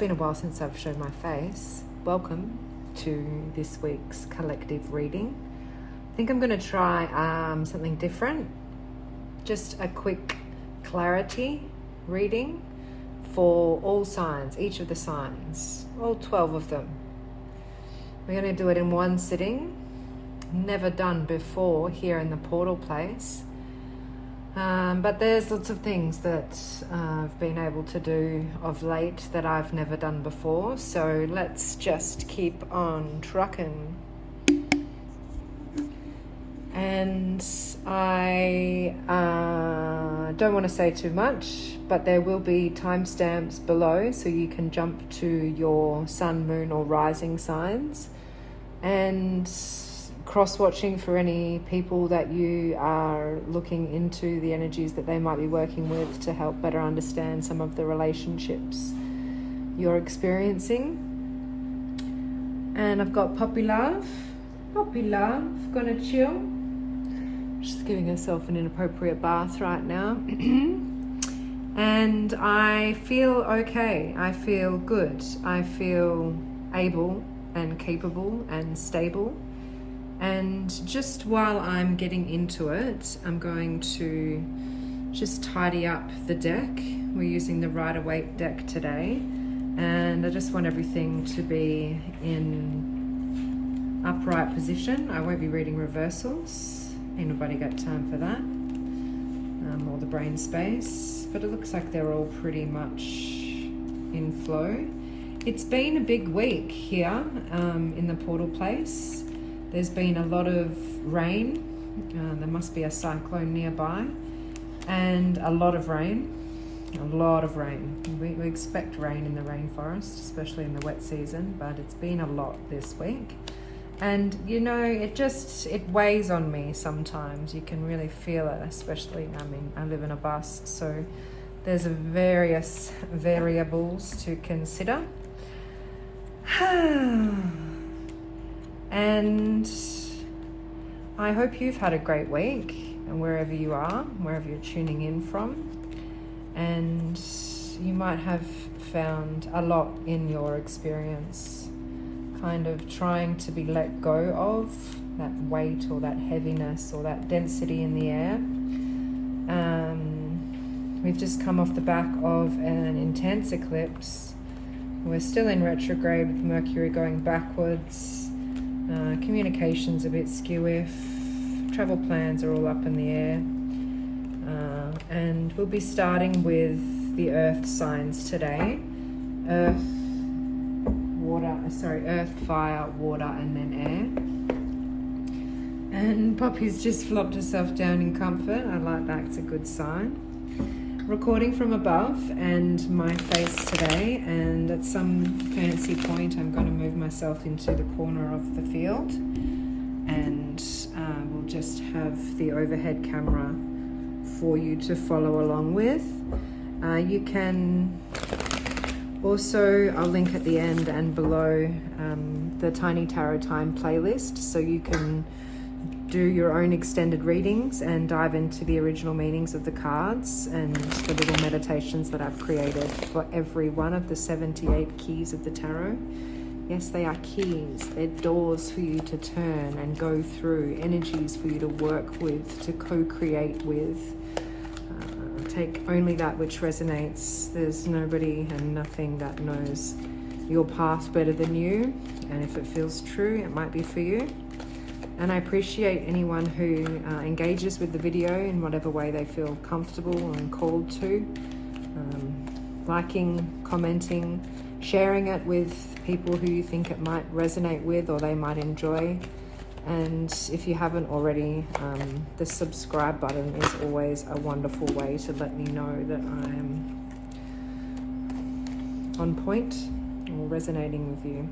been a while since I've showed my face. Welcome to this week's collective reading. I think I'm going to try something different. Just a quick clarity reading for all signs, each of the signs, all 12 of them. We're going to do it in one sitting. Never done before here in the portal place. But there's lots of things that I've been able to do of late that I've never done before. So let's just keep on trucking. And I don't want to say too much, but there will be timestamps below so you can jump to your sun, moon or rising signs and cross-watching for any people that you are looking into the energies that they might be working with to help better understand some of the relationships you're experiencing. And I've got Puppy Love, gonna chill. Just giving herself an inappropriate bath right now. And I feel okay, I feel good, I feel able and capable and stable. And just while I'm getting into it, I'm going to just tidy up the deck. We're using the Rider-Waite deck today. And I just want everything to be in upright position. I won't be reading reversals. Ain't nobody got time for that. Or the brain space. But it looks like they're all pretty much in flow. It's been a big week here in the portal place. There's been a lot of rain. There must be a cyclone nearby. And a lot of rain. We expect rain in the rainforest, especially in the wet season, but it's been a lot this week. And you know, it weighs on me sometimes. You can really feel it, especially, I live in a bus, so there's various variables to consider. And I hope you've had a great week, and wherever you are, wherever you're tuning in from. And you might have found a lot in your experience kind of trying to be let go of that weight or that heaviness or that density in the air. We've just come off the back of an intense eclipse. We're still in retrograde with Mercury going backwards. Communication's a bit skew-if. Travel plans are all up in the air. And we'll be starting with the earth signs today. Earth, fire, water, and then air. And Poppy's just flopped herself down in comfort. I like that, it's a good sign. Recording from above and my face today, and at some fancy point I'm going to move myself into the corner of the field, and we'll just have the overhead camera for you to follow along with. You can also, I'll link at the end and below the Tiny Tarot Time playlist, so you can do your own extended readings and dive into the original meanings of the cards and the little meditations that I've created for every one of the 78 keys of the tarot. Yes, they are keys. They're doors for you to turn and go through, energies for you to work with, to co-create with. Take only that which resonates. There's nobody and nothing that knows your path better than you. And if it feels true, it might be for you. And I appreciate anyone who engages with the video in whatever way they feel comfortable and called to. Liking, commenting, sharing it with people who you think it might resonate with or they might enjoy. And if you haven't already, the subscribe button is always a wonderful way to let me know that I am on point or resonating with you.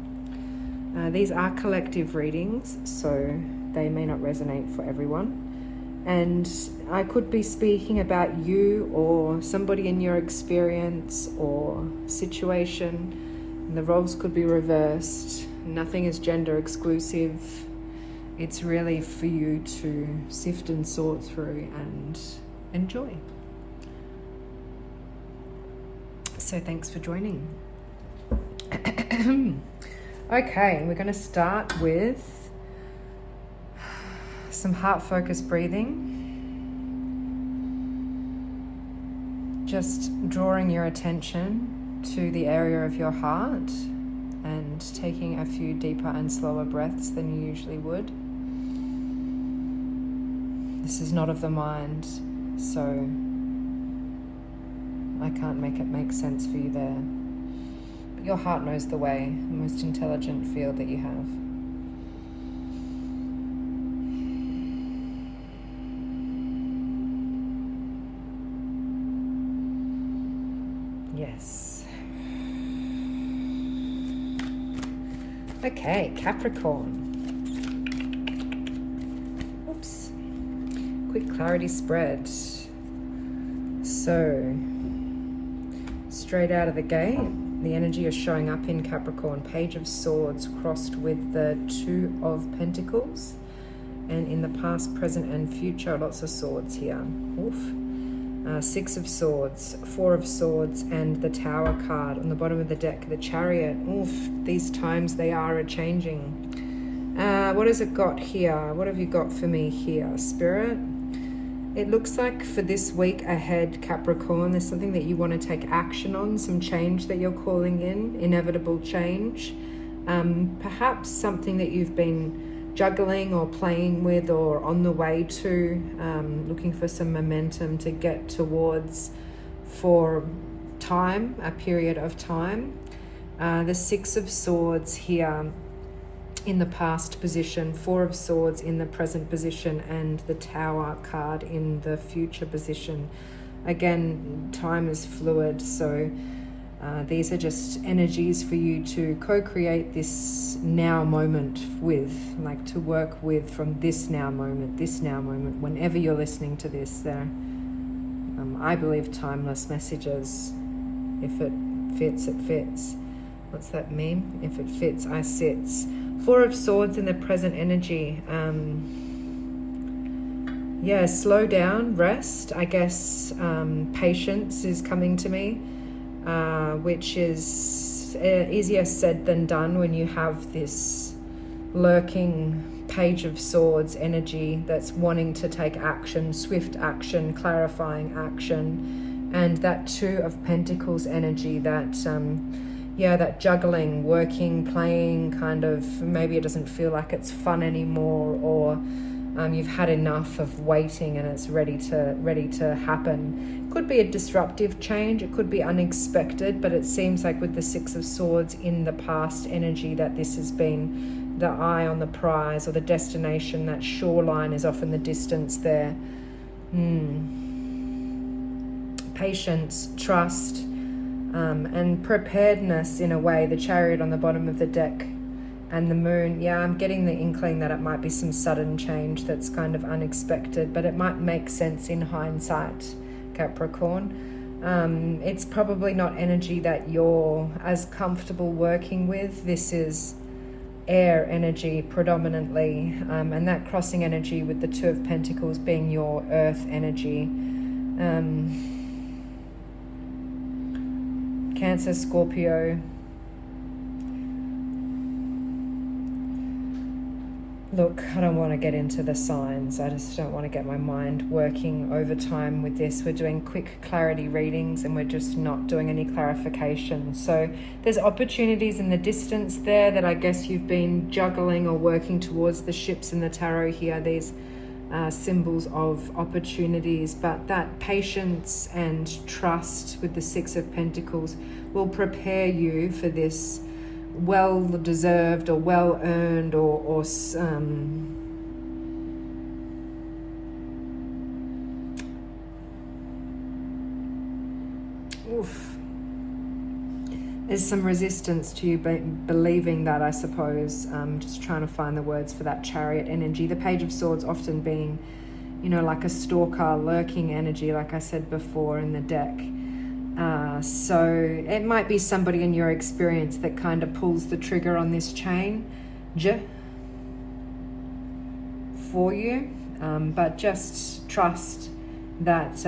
These are collective readings, so they may not resonate for everyone. And I could be speaking about you or somebody in your experience or situation, and the roles could be reversed. Nothing is gender exclusive. It's really for you to sift and sort through and enjoy. So thanks for joining. Okay, we're going to start with some heart-focused breathing. Just drawing your attention to the area of your heart and taking a few deeper and slower breaths than you usually would. This is not of the mind, so I can't make it make sense for you there. But your heart knows the way, the most intelligent field that you have. Yes. Okay, Capricorn. Oops. Quick clarity spread. So, straight out of the gate, the energy is showing up in Capricorn. Page of Swords crossed with the Two of Pentacles. And in the past, present, and future, lots of swords here. Oof. Six of Swords, Four of Swords, and the Tower card. On the bottom of the deck, the Chariot. Oof, these times they are a-changing. What has it got here? What have you got for me here, Spirit? It looks like for this week ahead, Capricorn, there's something that you want to take action on, some change that you're calling in, inevitable change. Perhaps something that you've been juggling or playing with or on the way to, looking for some momentum to get towards for time, a period of time. The Six of Swords here in the past position, Four of Swords in the present position, and the Tower card in the future position. Again, time is fluid, so these are just energies for you to co-create this now moment with, like to work with from this now moment, whenever you're listening to this. They're, I believe, timeless messages. If it fits, it fits. What's that meme? If it fits, I sits. Four of Swords in the present energy. Yeah, slow down, rest. I guess patience is coming to me. Which is easier said than done when you have this lurking Page of Swords energy that's wanting to take action, swift action, clarifying action, and that Two of Pentacles energy, that that juggling, working, playing, kind of, maybe it doesn't feel like it's fun anymore, or you've had enough of waiting and it's ready to happen. It could be a disruptive change, it could be unexpected, but it seems like with the Six of Swords in the past energy that this has been the eye on the prize, or the destination. That shoreline is off in the distance there. Patience, trust, and preparedness in a way. The Chariot on the bottom of the deck and the Moon. Yeah, I'm getting the inkling that it might be some sudden change that's kind of unexpected, but it might make sense in hindsight, Capricorn. It's probably not energy that you're as comfortable working with. This is air energy predominantly, and that crossing energy with the Two of Pentacles being your earth energy. Cancer, Scorpio. Look, I don't want to get into the signs. I just don't want to get my mind working overtime with this. We're doing quick clarity readings and we're just not doing any clarification. So there's opportunities in the distance there that I guess you've been juggling or working towards. The ships in the tarot here, these symbols of opportunities, but that patience and trust with the Six of Pentacles will prepare you for this well-deserved or well-earned or there's some resistance to you believing that, I suppose. Just trying to find the words for that Chariot energy. The Page of Swords often being, like a stalker, lurking energy, like I said before in the deck. So it might be somebody in your experience that kind of pulls the trigger on this change for you. But just trust that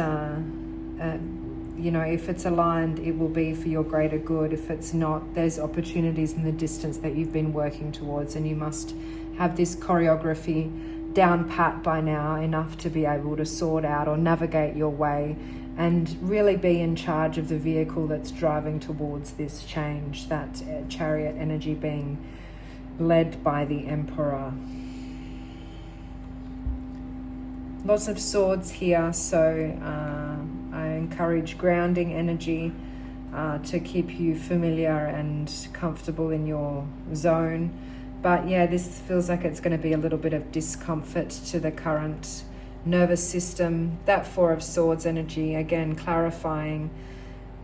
you know, if it's aligned, it will be for your greater good. If it's not, there's opportunities in the distance that you've been working towards, and you must have this choreography down pat by now, enough to be able to sort out or navigate your way and really be in charge of the vehicle that's driving towards this change, that chariot energy being led by the Emperor. Lots of swords here, so I encourage grounding energy to keep you familiar and comfortable in your zone. But yeah, this feels like it's going to be a little bit of discomfort to the current nervous system. That Four of Swords energy, again, clarifying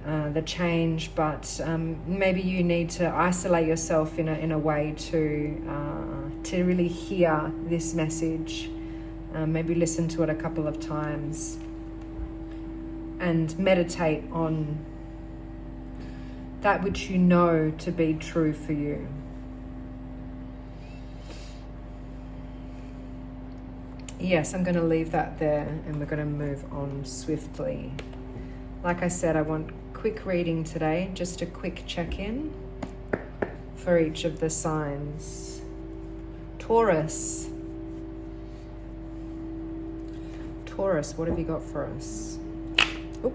the change, but maybe you need to isolate yourself in a way to really hear this message. Maybe listen to it a couple of times and meditate on that which you know to be true for you. Yes, I'm going to leave that there, and we're going to move on swiftly. Like I said, I want quick reading today, just a quick check-in for each of the signs. Taurus. Taurus, what have you got for us? Oh.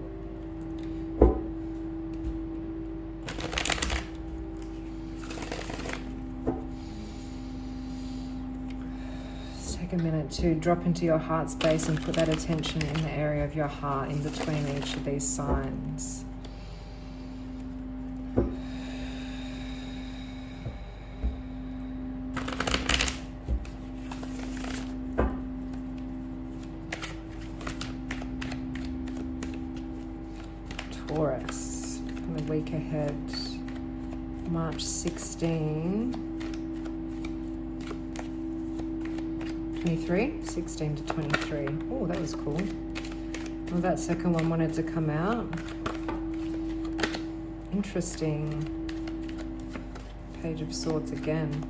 Just take a minute to drop into your heart space and put that attention in the area of your heart in between each of these signs. Taurus, the week ahead, March 16, 23, 16 to 23. Oh, that was cool. Well, that second one wanted to come out. Interesting. Page of Swords again.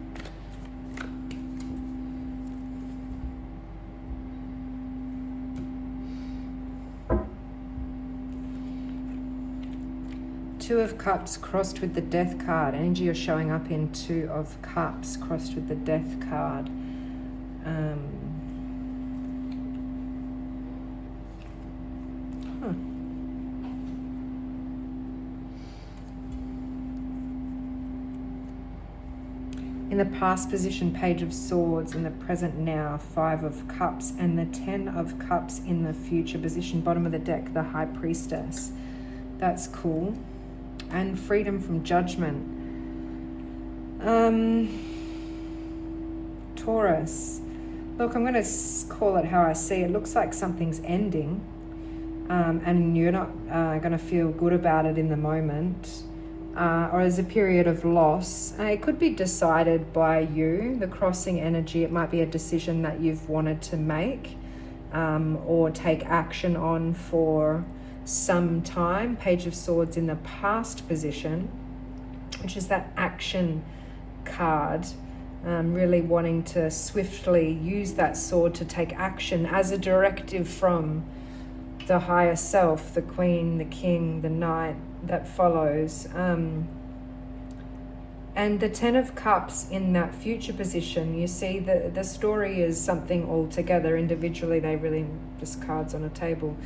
Two of Cups crossed with the Death card. Energy you're showing up in Two of Cups crossed with the Death card. In the past position, Page of Swords. In the present now, Five of Cups. And the Ten of Cups in the future position. Bottom of the deck, the High Priestess. That's cool. And freedom from judgment. Taurus. Look, I'm going to call it how I see it. It looks like something's ending. And you're not going to feel good about it in the moment. Or as a period of loss. It could be decided by you, the crossing energy. It might be a decision that you've wanted to make or take action on for some time. Page of Swords in the past position, which is that action card. Really wanting to swiftly use that sword to take action as a directive from the higher self, the Queen, the King, the Knight that follows. And the Ten of Cups in that future position, you see the story is something altogether. Individually, they really just cards on a table.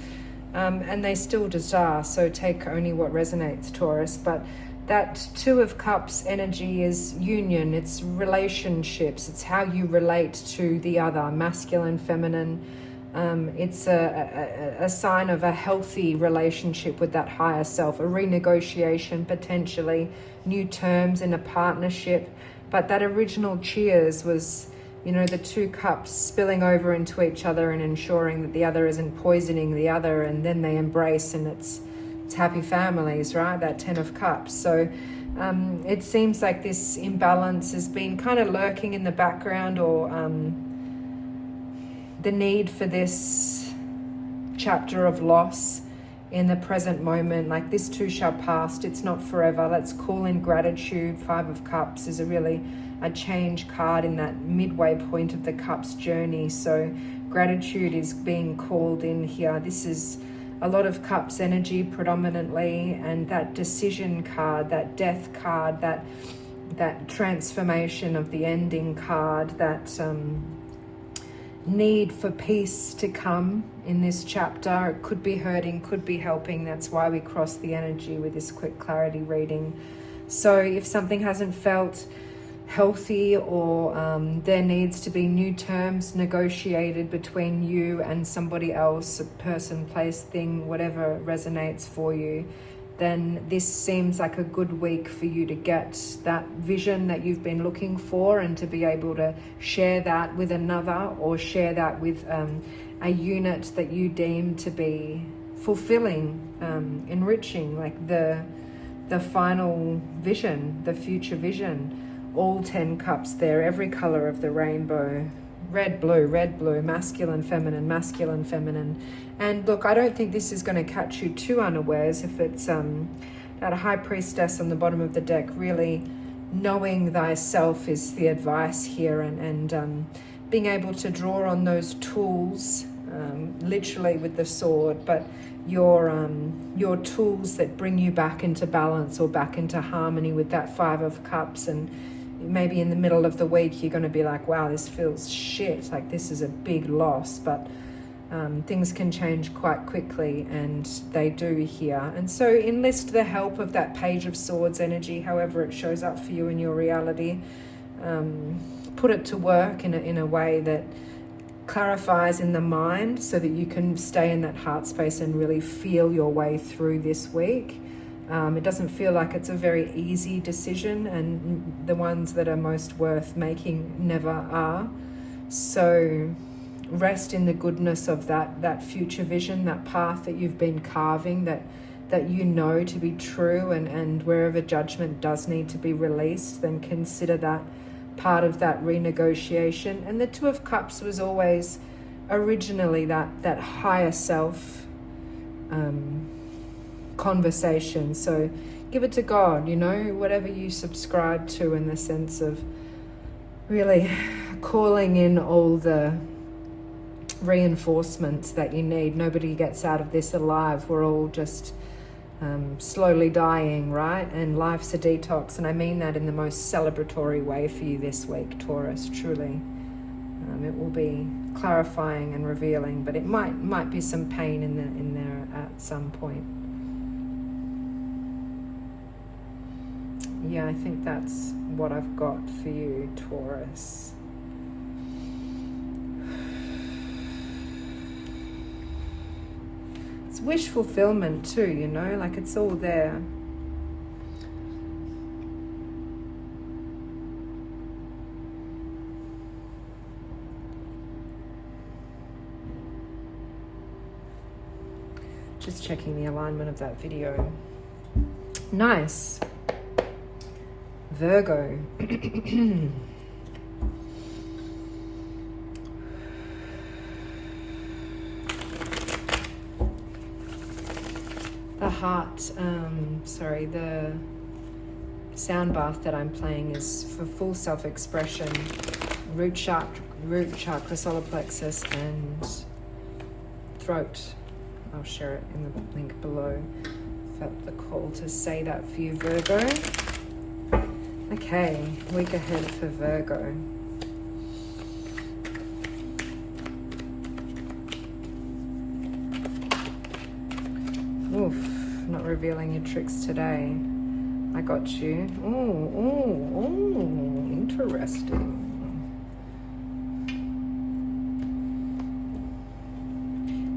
And they still just are, so take only what resonates, Taurus. But that Two of Cups energy is union, it's relationships, it's how you relate to the other, masculine, feminine. It's a sign of a healthy relationship with that higher self, a renegotiation, potentially new terms in a partnership. But that original cheers was, you know, the two cups spilling over into each other and ensuring that the other isn't poisoning the other, and then they embrace, and it's happy families, right? That Ten of Cups. So it seems like this imbalance has been kind of lurking in the background, or the need for this chapter of loss in the present moment. Like, this too shall pass. It's not forever. Let's call in gratitude. Five of Cups is a change card in that midway point of the Cups journey. So gratitude is being called in here. This is a lot of cups energy predominantly, and that decision card, that death card, that transformation of the ending card, that need for peace to come in this chapter. It could be hurting, could be helping. That's why we cross the energy with this quick clarity reading. So if something hasn't felt healthy, or there needs to be new terms negotiated between you and somebody else, a person, place, thing, whatever resonates for you, then this seems like a good week for you to get that vision that you've been looking for, and to be able to share that with another, or share that with a unit that you deem to be fulfilling, enriching, like the final vision, the future vision. All 10 cups there, every color of the rainbow. Red, blue, masculine, feminine. And look, I don't think this is going to catch you too unawares if it's that High Priestess on the bottom of the deck. Really knowing thyself is the advice here, and being able to draw on those tools, literally with the sword, but your tools that bring you back into balance or back into harmony with that Five of Cups. And maybe in the middle of the week you're going to be like, wow, this feels shit, like this is a big loss, but things can change quite quickly, and they do here. And so enlist the help of that Page of Swords energy, however it shows up for you in your reality. Put it to work in a way that clarifies in the mind, so that you can stay in that heart space and really feel your way through this week. It doesn't feel like it's a very easy decision, and the ones that are most worth making never are. So rest in the goodness of that future vision, that path that you've been carving, that you know to be true, and wherever judgment does need to be released, then consider that part of that renegotiation. And the Two of Cups was always originally that higher self conversation. So give it to God, whatever you subscribe to, in the sense of really calling in all the reinforcements that you need. Nobody gets out of this alive. We're all just slowly dying, right? And life's a detox, and I mean that in the most celebratory way for you this week, Taurus. Truly, it will be clarifying and revealing, but it might be some pain in there at some point. Yeah, I think that's what I've got for you, Taurus. It's wish fulfillment too, like it's all there. Just checking the alignment of that video. Nice. Virgo. The heart, the sound bath that I'm playing is for full self-expression, root chakra, solar plexus, and throat. I'll share it in the link below. Felt the call to say that for you, Virgo. Okay, week ahead for Virgo. Oof, not revealing your tricks today. I got you. Oh, interesting.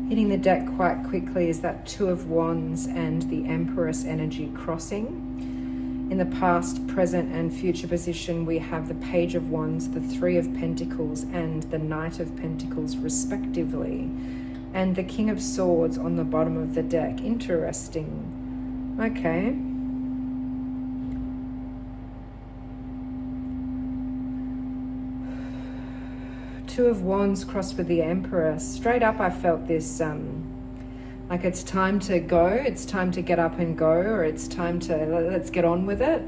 Hitting the deck quite quickly is that Two of Wands and the Empress energy crossing. In the past, present, and future position, we have the Page of Wands, the Three of Pentacles, and the Knight of Pentacles, respectively. And the King of Swords on the bottom of the deck. Interesting. Okay. Two of Wands crossed with the Empress. Straight up, I felt this, like it's time to go. It's time to get up and go, or it's time to, let's get on with it.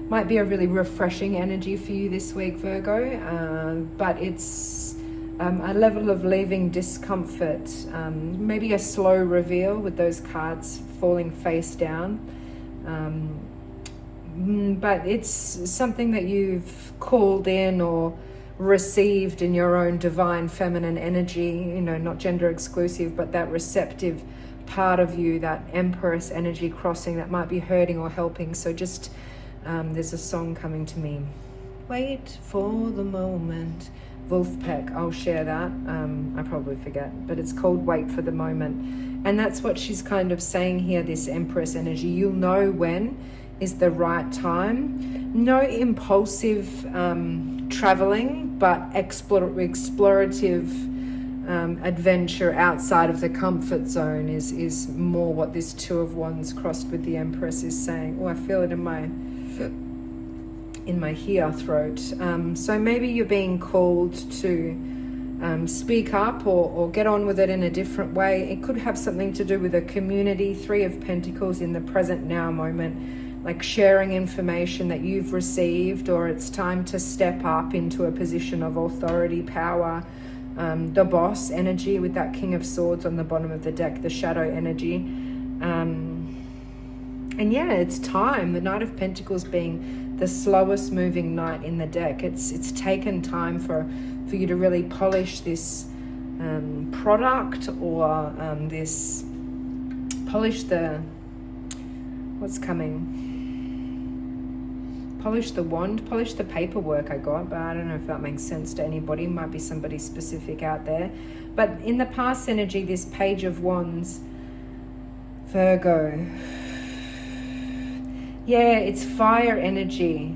Might be a really refreshing energy for you this week, Virgo. But it's a level of leaving discomfort, maybe a slow reveal with those cards falling face down. But it's something that you've called in or received in your own divine feminine energy, you know, not gender exclusive, but that receptive part of you, that Empress energy crossing that might be hurting or helping. So just, there's a song coming to me. Wait for the moment. Wolfpack, I'll share that. I probably forget, but it's called Wait for the Moment. And that's what she's kind of saying here, this Empress energy. You'll know when is the right time. No impulsive traveling, but explorative adventure outside of the comfort zone is more what this Two of Wands crossed with the Empress is saying. Oh, I feel it in my here throat. So maybe you're being called to speak up or get on with it in a different way. It could have something to do with a community. Three of Pentacles in the present now moment, like sharing information that you've received, or it's time to step up into a position of authority, power. The boss energy with that King of Swords on the bottom of the deck, the shadow energy. And yeah, it's time. The Knight of Pentacles being the slowest moving knight in the deck. It's taken time for you to really polish this product, or polish the, what's coming? Polish the wand, polish the paperwork I got, but I don't know if that makes sense to anybody. It might be somebody specific out there. But in the past energy, this Page of Wands, Virgo, yeah, it's fire energy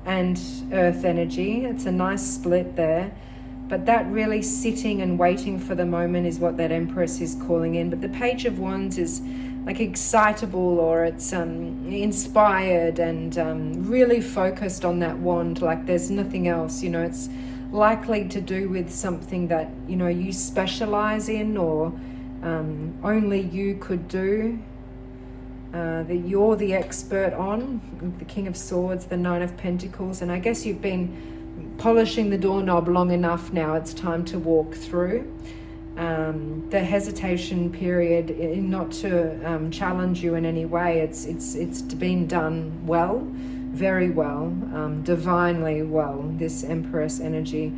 and earth energy. It's a nice split there. But that really sitting and waiting for the moment is what that Empress is calling in. But the Page of Wands is like excitable, or it's inspired and really focused on that wand, like there's nothing else. You know, it's likely to do with something that, you know, you specialize in, or only you could do, that you're the expert on. The King of Swords, the Nine of Pentacles, and I guess you've been polishing the doorknob long enough now. It's time to walk through. The hesitation period, not to challenge you in any way. It's been done well, very well, divinely well, this Empress energy.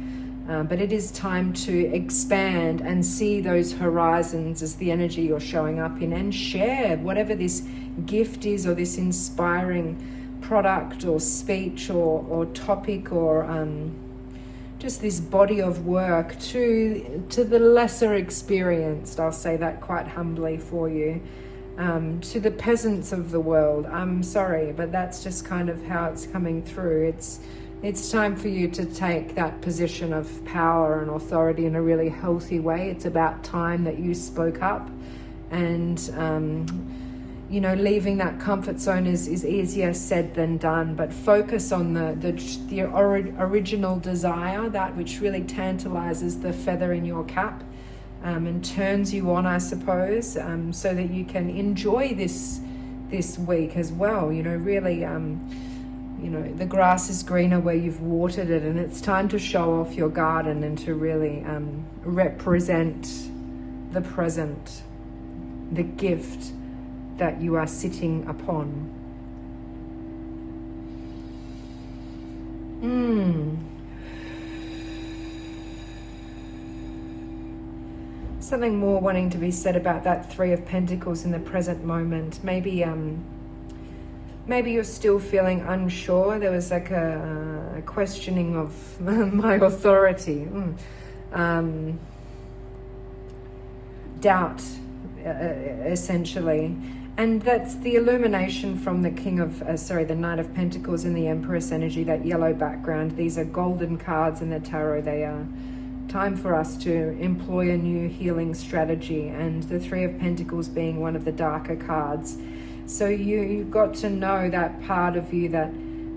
But it is time to expand and see those horizons as the energy you're showing up in, and share whatever this gift is, or this inspiring product or speech or topic, or just this body of work to the lesser experienced. I'll say that quite humbly for you. To the peasants of the world, I'm sorry, but that's just kind of how it's coming through. It's time for you to take that position of power and authority in a really healthy way. It's about time that you spoke up, and you know, leaving that comfort zone is easier said than done, but focus on the original desire, that which really tantalizes the feather in your cap, and turns you on, I suppose, so that you can enjoy this week as well. You know, really, you know, the grass is greener where you've watered it, and it's time to show off your garden and to really represent the present, the gift that you are sitting upon. Something more wanting to be said about that Three of Pentacles in the present moment. Maybe you're still feeling unsure. There was like a questioning of my authority. Doubt, essentially. And that's the illumination from the the Knight of Pentacles in the Empress energy, that yellow background. These are golden cards in the tarot. They are time for us to employ a new healing strategy, and the Three of Pentacles being one of the darker cards. So you've got to know that part of you that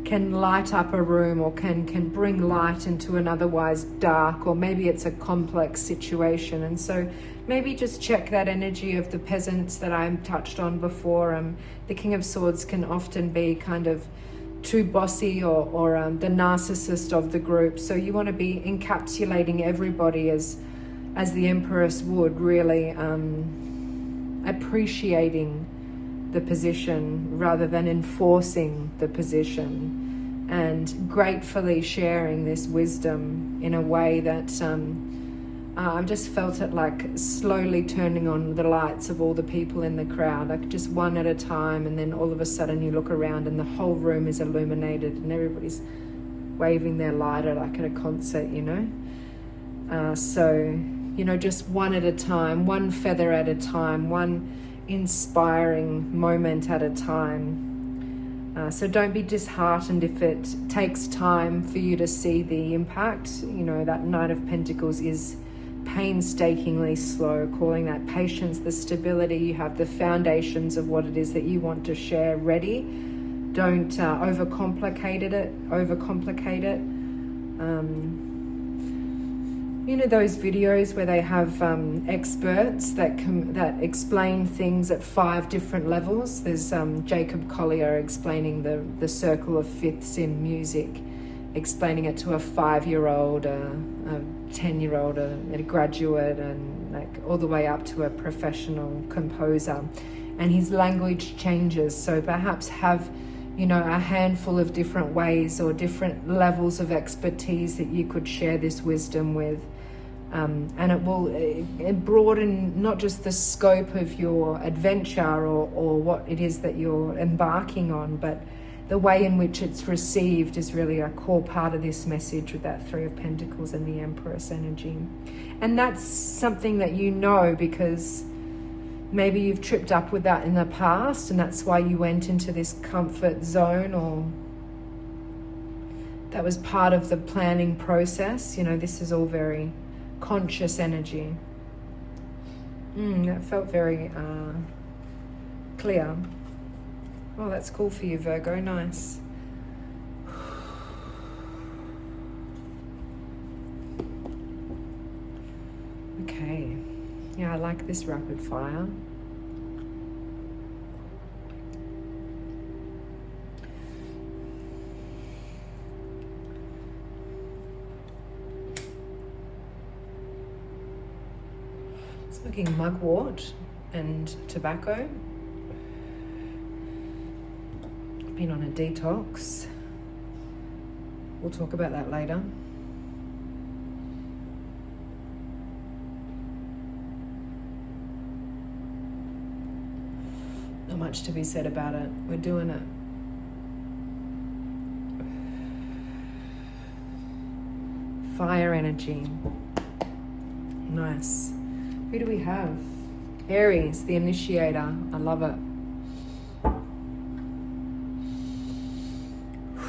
can light up a room, or can bring light into an otherwise dark, or maybe it's a complex situation. And so maybe just check that energy of the peasants that I touched on before. The King of Swords can often be kind of too bossy or the narcissist of the group. So you want to be encapsulating everybody as the Empress would, really appreciating the position rather than enforcing the position, and gratefully sharing this wisdom in a way that I've just felt it like slowly turning on the lights of all the people in the crowd, like just one at a time, and then all of a sudden you look around and the whole room is illuminated and everybody's waving their lighter like at a concert, you know. So, you know, just one at a time, one feather at a time, one inspiring moment at a time. So don't be disheartened if it takes time for you to see the impact. You know, that Knight of Pentacles is painstakingly slow, calling that patience, the stability. You have the foundations of what it is that you want to share ready. Don't overcomplicate it. You know those videos where they have experts that explain things at 5 different levels? There's Jacob Collier explaining the circle of fifths in music, explaining it to a 5-year-old, a 10-year-old, a graduate, and like all the way up to a professional composer. And his language changes, so perhaps have, you know, a handful of different ways or different levels of expertise that you could share this wisdom with. And it will broaden not just the scope of your adventure or what it is that you're embarking on, but the way in which it's received is really a core part of this message with that 3 of Pentacles and the Empress energy. And that's something that you know because maybe you've tripped up with that in the past, and that's why you went into this comfort zone, or that was part of the planning process. You know, this is all very conscious energy. That felt very clear. Oh, that's cool for you, Virgo. Nice. Okay. Yeah, I like this rapid fire. Smoking mugwort and tobacco. Been on a detox. We'll talk about that later. Not much to be said about it. We're doing it. Fire energy. Nice. Who do we have? Aries, the initiator. I love it.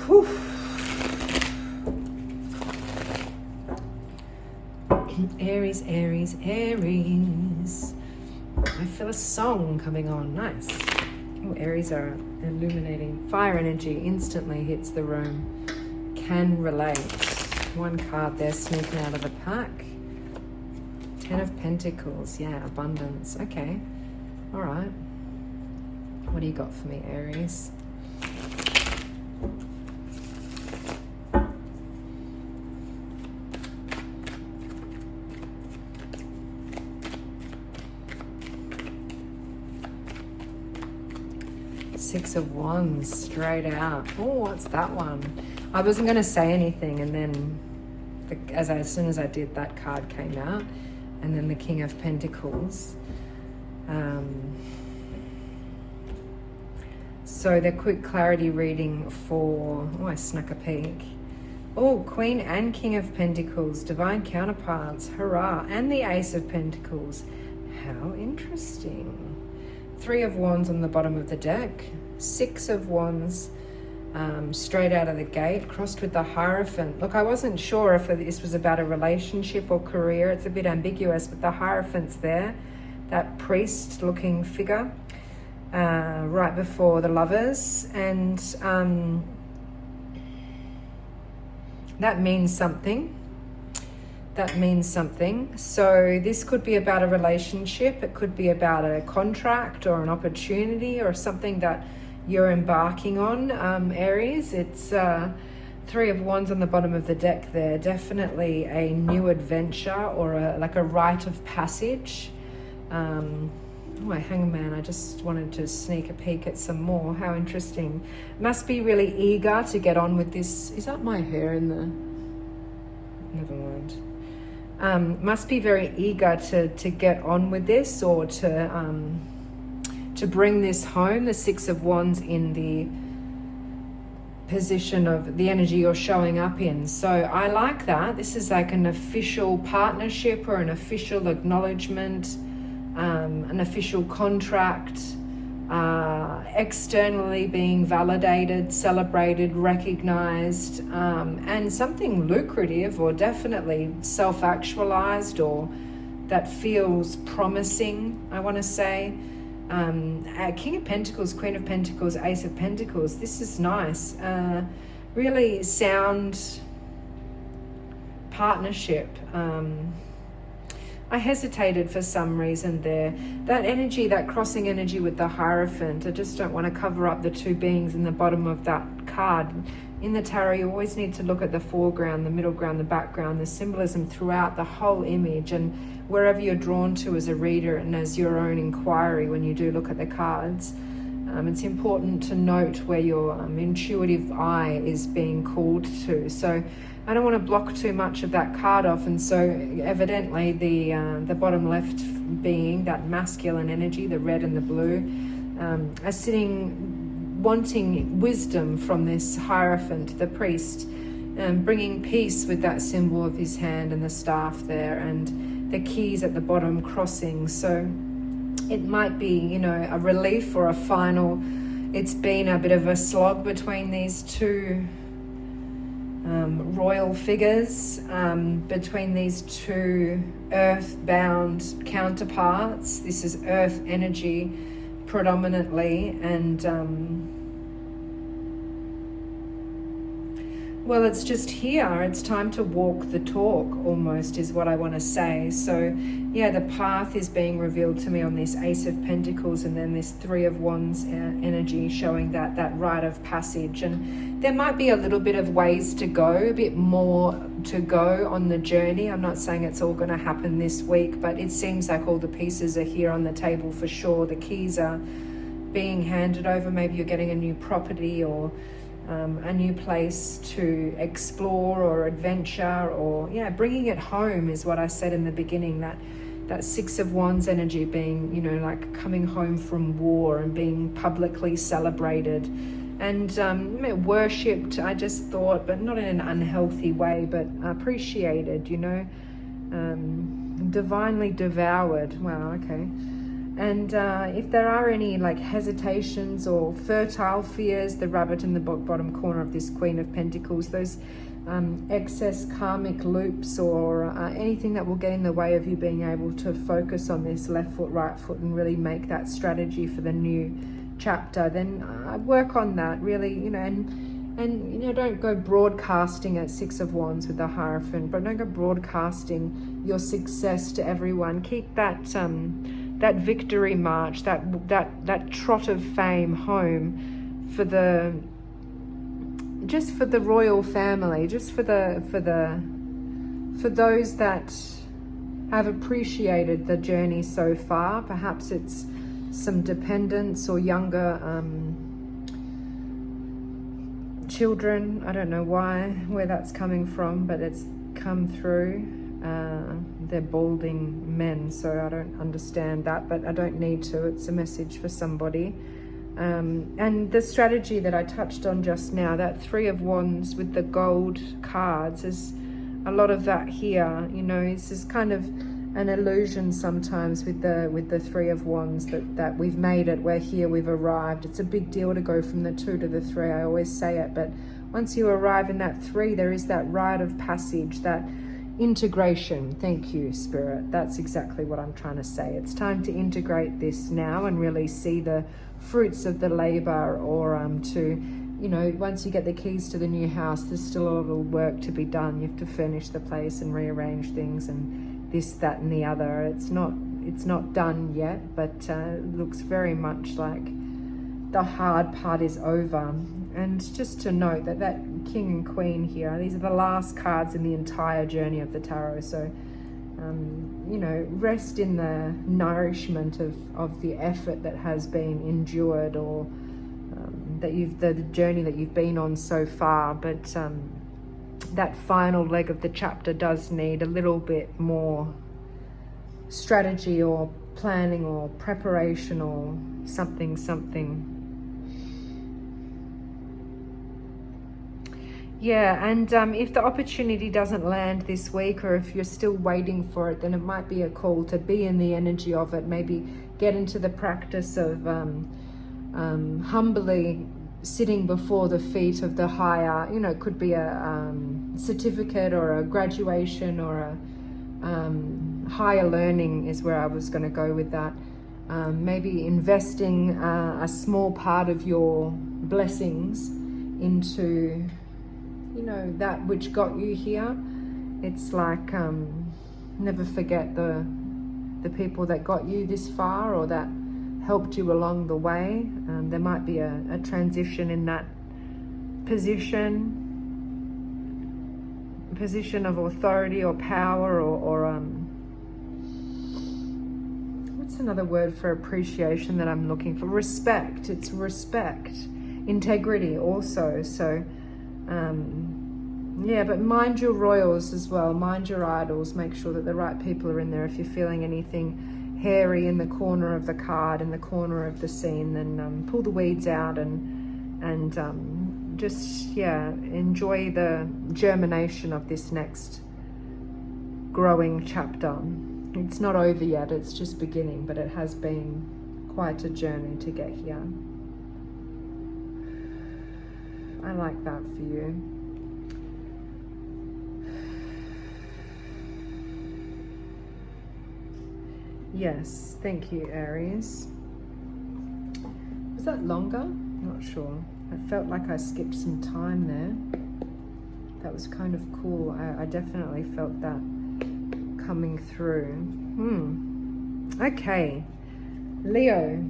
Whew. Aries, Aries, Aries. I feel a song coming on. Nice. Oh, Aries are illuminating. Fire energy instantly hits the room. Can relate. One card there sneaking out of the pack. 10 of Pentacles. Yeah, abundance. Okay. All right. What do you got for me, Aries? Six of Wands, straight out. Oh, what's that one? I wasn't going to say anything, and then as soon as I did, that card came out. And then the King of Pentacles. So the quick clarity reading for... Oh, I snuck a peek. Oh, Queen and King of Pentacles, divine counterparts, hurrah. And the Ace of Pentacles. How interesting. 3 of Wands on the bottom of the deck. 6 of Wands straight out of the gate, crossed with the Hierophant. Look, I wasn't sure if this was about a relationship or career. It's a bit ambiguous, but the Hierophant's there. That priest-looking figure right before the Lovers. And that means something. That means something. So this could be about a relationship. It could be about a contract or an opportunity or something that you're embarking on, Aries. It's Three of Wands on the bottom of the deck there. Definitely a new adventure or like a rite of passage. Oh, my Hangman, I just wanted to sneak a peek at some more. How interesting. Must be really eager to get on with this. Is that my hair in the... Never mind. Must be very eager to get on with this, or to bring this home. The Six of Wands in the position of the energy you're showing up in. So I like that. This is like an official partnership or an official acknowledgement, an official contract, externally being validated, celebrated, recognized, and something lucrative or definitely self-actualized, or that feels promising, I want to say. King of Pentacles, Queen of Pentacles, Ace of Pentacles. This is nice. Really sound partnership. I hesitated for some reason there. That energy, that crossing energy with the Hierophant, I just don't want to cover up the two beings in the bottom of that card. In the tarot, you always need to look at the foreground, the middle ground, the background, the symbolism throughout the whole image, and wherever you're drawn to as a reader and as your own inquiry when you do look at the cards. It's important to note where your intuitive eye is being called to. So I don't want to block too much of that card off, and so evidently the bottom left being, that masculine energy, the red and the blue, are sitting wanting wisdom from this Hierophant, the priest, bringing peace with that symbol of his hand and the staff there, and the keys at the bottom crossing. So it might be, you know, a relief or a final. It's been a bit of a slog between these two royal figures, between these two earth-bound counterparts. This is earth energy predominantly, and well, it's just here. It's time to walk the talk, almost, is what I want to say. So, yeah, the path is being revealed to me on this Ace of Pentacles, and then this Three of Wands energy showing that rite of passage. And there might be a little bit of ways to go, a bit more to go on the journey. I'm not saying it's all going to happen this week, but it seems like all the pieces are here on the table for sure. The keys are being handed over. Maybe you're getting a new property, or a new place to explore or adventure, or yeah, bringing it home is what I said in the beginning. That Six of Wands energy being, you know, like coming home from war and being publicly celebrated and worshipped, I just thought, but not in an unhealthy way, but appreciated, you know, divinely devoured. Wow, okay. And if there are any like hesitations or fertile fears, the rabbit in the bottom corner of this Queen of Pentacles, those excess karmic loops, or anything that will get in the way of you being able to focus on this left foot, right foot, and really make that strategy for the new chapter, then work on that really, you know, and you know, don't go broadcasting at Six of Wands with the Hierophant, but don't go broadcasting your success to everyone. Keep that that victory march, that trot of fame home for the royal family, just for those that have appreciated the journey so far. Perhaps it's some dependents or younger children. I don't know where that's coming from, but it's come through. They're balding men, so I don't understand that, but I don't need to. It's a message for somebody. And the strategy that I touched on just now, that Three of Wands with the gold cards, is a lot of that here. You know, it's just kind of an illusion sometimes with the Three of Wands that we've made it, we're here, we've arrived. It's a big deal to go from the 2 to the 3. I always say it, but once you arrive in that 3, there is that rite of passage, that integration. Thank you, Spirit. That's exactly what I'm trying to say. It's time to integrate this now and really see the fruits of the labor, or to, you know, once you get the keys to the new house, there's still a little work to be done. You have to furnish the place and rearrange things and this, that, and the other. It's not done yet, but it looks very much like the hard part is over. And just to note that that King and Queen here, these are the last cards in the entire journey of the tarot. So, you know, rest in the nourishment of the effort that has been endured, or the journey that you've been on so far. But that final leg of the chapter does need a little bit more strategy or planning or preparation or something. Yeah, and if the opportunity doesn't land this week, or if you're still waiting for it, then it might be a call to be in the energy of it. Maybe get into the practice of humbly sitting before the feet of the higher, you know, it could be a certificate or a graduation or a higher learning is where I was going to go with that. Maybe investing a small part of your blessings into, you know, that which got you here. It's like never forget the people that got you this far, or that helped you along the way. There might be a transition in that position of authority or power, or what's another word for appreciation that I'm looking for? Respect. It's respect, integrity also. So yeah, but mind your royals as well, mind your idols, make sure that the right people are in there. If you're feeling anything hairy in the corner of the card, in the corner of the scene, then pull the weeds out and just, yeah, enjoy the germination of this next growing chapter. It's not over yet, it's just beginning, but it has been quite a journey to get here. I like that for you. Yes, thank you, Aries. Was that longer? Not sure. I felt like I skipped some time there. That was kind of cool. I definitely felt that coming through. Okay. Leo.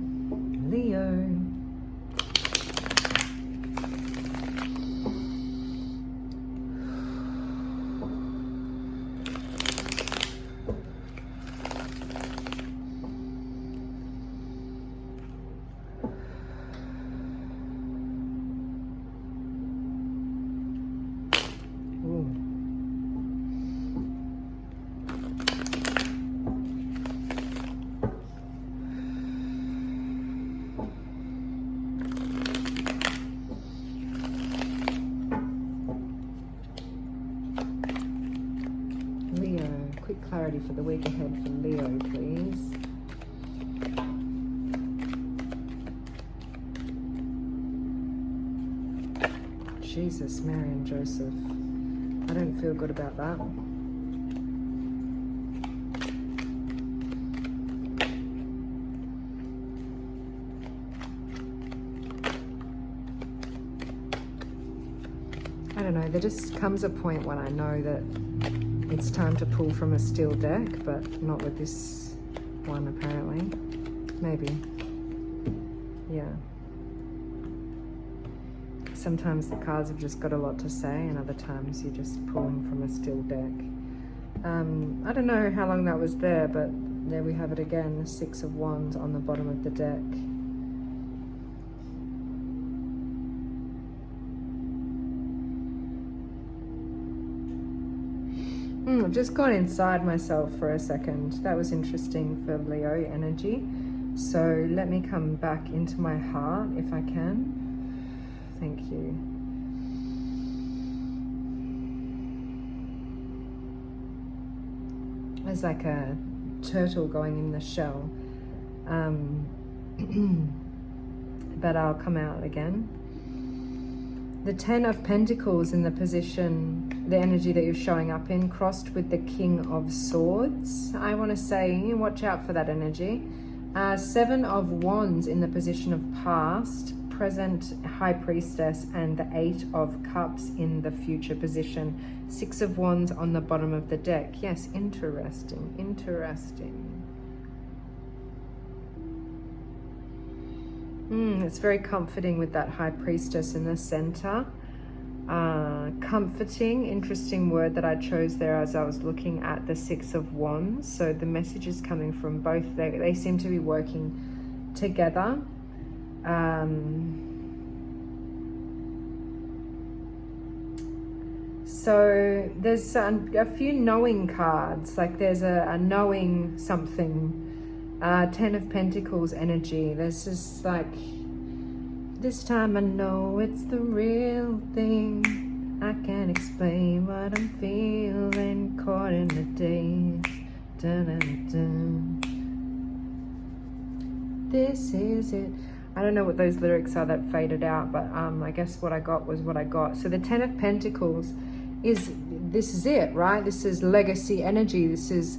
Quick clarity for the week ahead for Leo, please. Jesus, Mary and Joseph. I don't feel good about that. I don't know, there just comes a point when I know that it's time to pull from a steel deck, but not with this one apparently. Maybe. Yeah. Sometimes the cards have just got a lot to say, and other times you're just pulling from a steel deck. I don't know how long that was there, but there we have it again, the Six of Wands on the bottom of the deck. I've just gone inside myself for a second. That was interesting for Leo energy. So let me come back into my heart if I can. Thank you. There's like a turtle going in the shell. But I'll come out again. The Ten of Pentacles in the position, the energy that you're showing up in, crossed with the King of Swords. I want to say, watch out for that energy. Seven of Wands in the position of past, present High Priestess, and the Eight of Cups in the future position. Six of Wands on the bottom of the deck. Yes, interesting, interesting. It's very comforting with that High Priestess in the center. Comforting, interesting word that I chose there as I was looking at the Six of Wands. So the message is coming from both. They seem to be working together. So there's a few knowing cards, like there's a knowing something. 10 of Pentacles energy. There's just like, this time I know it's the real thing. I can't explain what I'm feeling. Caught in the days. Dun, dun, dun. This is it. I don't know what those lyrics are that faded out, but I guess what I got was what I got. So the 10 of Pentacles is, this is it, right? This is legacy energy. This is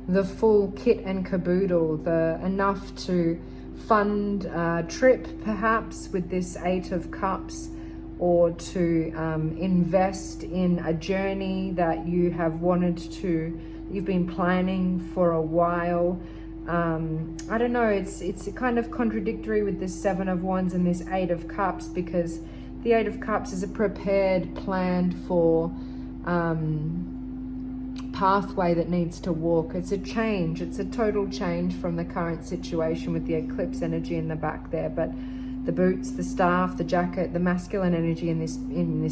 the full kit and caboodle, the enough to fund a trip perhaps with this Eight of Cups, or to invest in a journey that you have wanted to, you've been planning for a while. I don't know, it's kind of contradictory with this Seven of Wands and this Eight of Cups, because the Eight of Cups is a prepared, planned for pathway that needs to walk. It's a change. It's a total change from the current situation with the eclipse energy in the back there. But the boots, the staff, the jacket, the masculine energy in this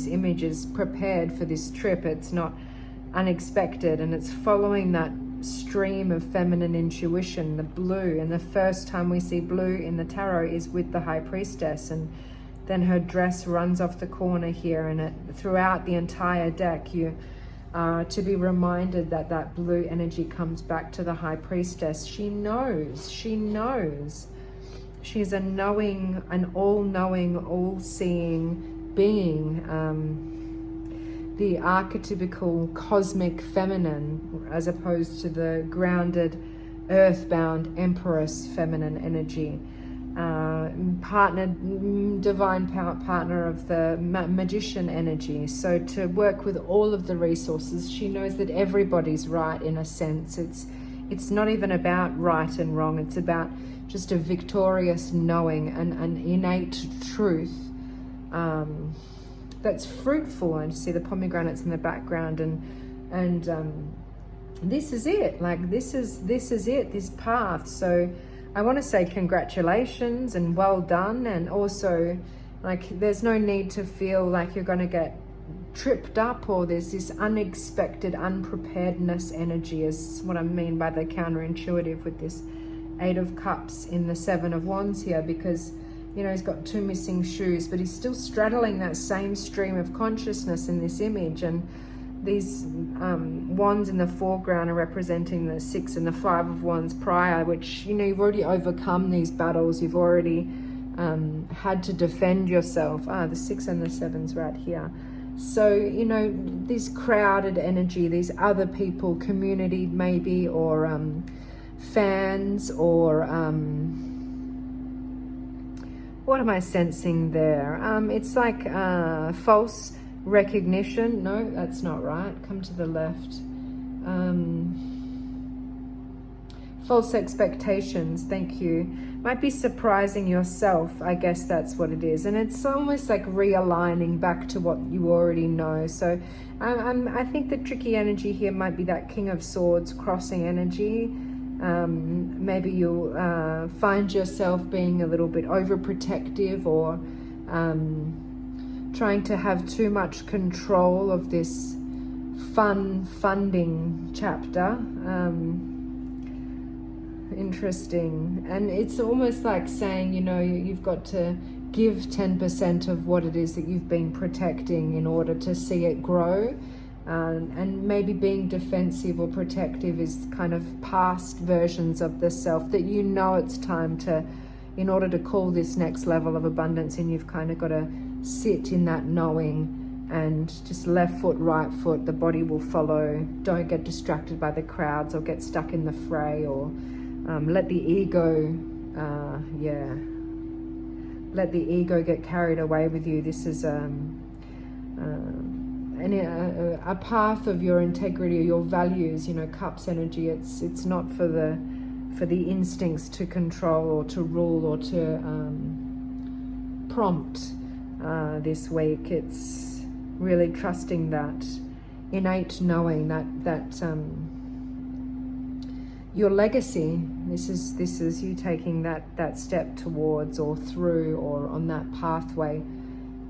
image is prepared for this trip. It's not unexpected, and it's following that stream of feminine intuition, the blue. And the first time we see blue in the tarot is with the High Priestess, and then her dress runs off the corner here, and throughout the entire deck you to be reminded that that blue energy comes back to the High Priestess. She knows. She's a knowing, an all-knowing, all-seeing being. The archetypical cosmic feminine, as opposed to the grounded, earthbound Empress feminine energy. Divine partner of the magician energy. So to work with all of the resources, she knows that everybody's right in a sense. It's not even about right and wrong. It's about just a victorious knowing and an innate truth that's fruitful. And you see the pomegranates in the background, and this is it. Like this is it. This path. So I want to say congratulations and well done, and also like there's no need to feel like you're going to get tripped up, or there's this unexpected unpreparedness energy, is what I mean by the counterintuitive with this Eight of Cups in the Seven of Wands here, because you know he's got two missing shoes, but he's still straddling that same stream of consciousness in this image. And these wands in the foreground are representing the Six and the Five of Wands prior, which, you know, you've already overcome these battles. You've already had to defend yourself. The Six and the Sevens right here. So, you know, this crowded energy, these other people, community maybe, or fans, or what am I sensing there? It's like false recognition. No, that's not right. Come to the left. False expectations. Thank you. Might be surprising yourself. I guess that's what it is. And it's almost like realigning back to what you already know. So I think the tricky energy here might be that King of Swords crossing energy. Maybe you'll find yourself being a little bit overprotective, or trying to have too much control of this funding chapter. Interesting. And it's almost like saying, you know, you've got to give 10% of what it is that you've been protecting in order to see it grow. And maybe being defensive or protective is kind of past versions of the self that you know it's time to, in order to call this next level of abundance, and you've kind of got to sit in that knowing and just left foot, right foot, the body will follow. Don't get distracted by the crowds or get stuck in the fray, or let the ego, let the ego get carried away with you. This is a path of your integrity or your values, you know, Cups energy. It's not for the for the instincts to control or to rule or to prompt this week. It's really trusting that innate knowing that your legacy, this is you taking that step towards or through or on that pathway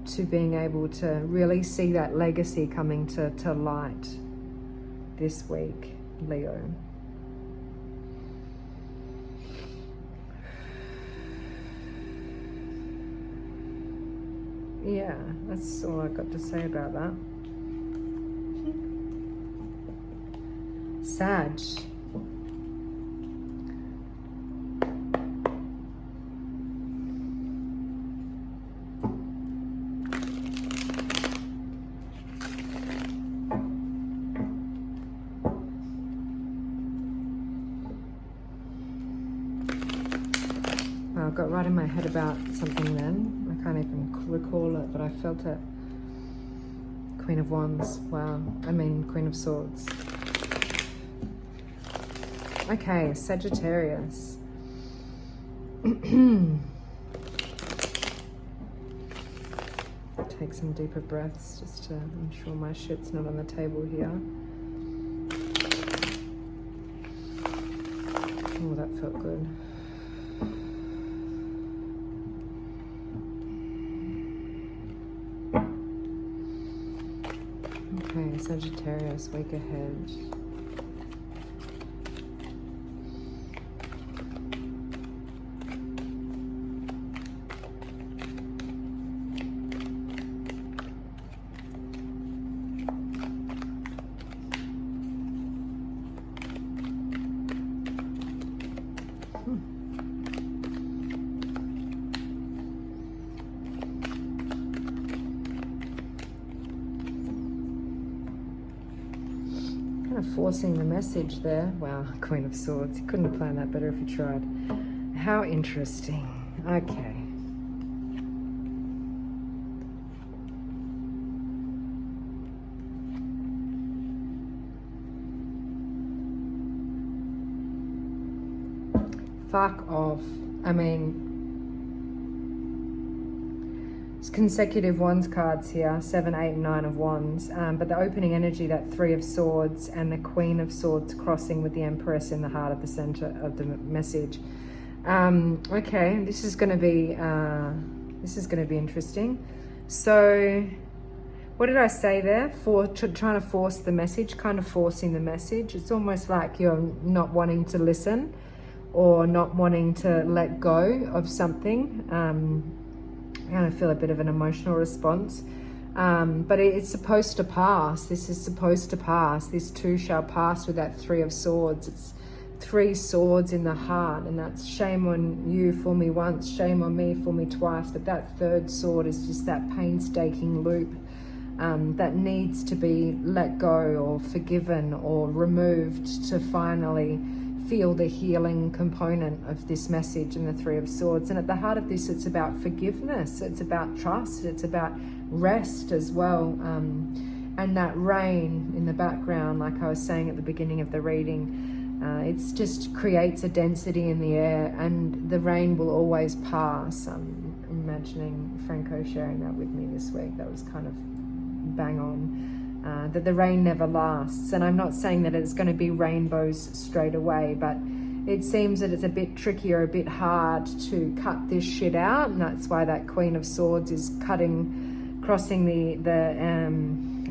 to being able to really see that legacy coming to light this week, Leo. Yeah, that's all I've got to say about that. Sag. I got right in my head about something then. I can't even recall it, but I felt it. Queen of Wands. Wow. I mean, Queen of Swords. Okay, Sagittarius. Take some deeper breaths just to ensure my shit's not on the table here. Oh, that felt good. Okay, Sagittarius, week ahead. Forcing the message there. Wow, Queen of Swords. You couldn't have planned that better if you tried. How interesting. Okay. Fuck off. I mean, consecutive Wands cards here, 7, 8, and 9 of Wands, but the opening energy, that 3 of Swords and the Queen of Swords crossing with the Empress in the heart of the center of the message. Okay, this is going to be interesting. So, what did I say there? Trying to force the message, kind of forcing the message. It's almost like you're not wanting to listen or not wanting to let go of something. I kind of feel a bit of an emotional response, but it's supposed to pass. This is supposed to pass. This too shall pass with that 3 of Swords. It's 3 swords in the heart, and that's shame on you, for me once, shame on me, for me twice. But that 3rd sword is just that painstaking loop that needs to be let go or forgiven or removed to finally feel the healing component of this message in the 3 of Swords. And at the heart of this, it's about forgiveness, it's about trust, it's about rest as well. And that rain in the background, like I was saying at the beginning of the reading, it just creates a density in the air, and the rain will always pass. I'm imagining Franco sharing that with me this week. That was kind of bang on. That the rain never lasts. And I'm not saying that it's going to be rainbows straight away, but it seems that it's a bit tricky or a bit hard to cut this shit out, and that's why that Queen of Swords is crossing the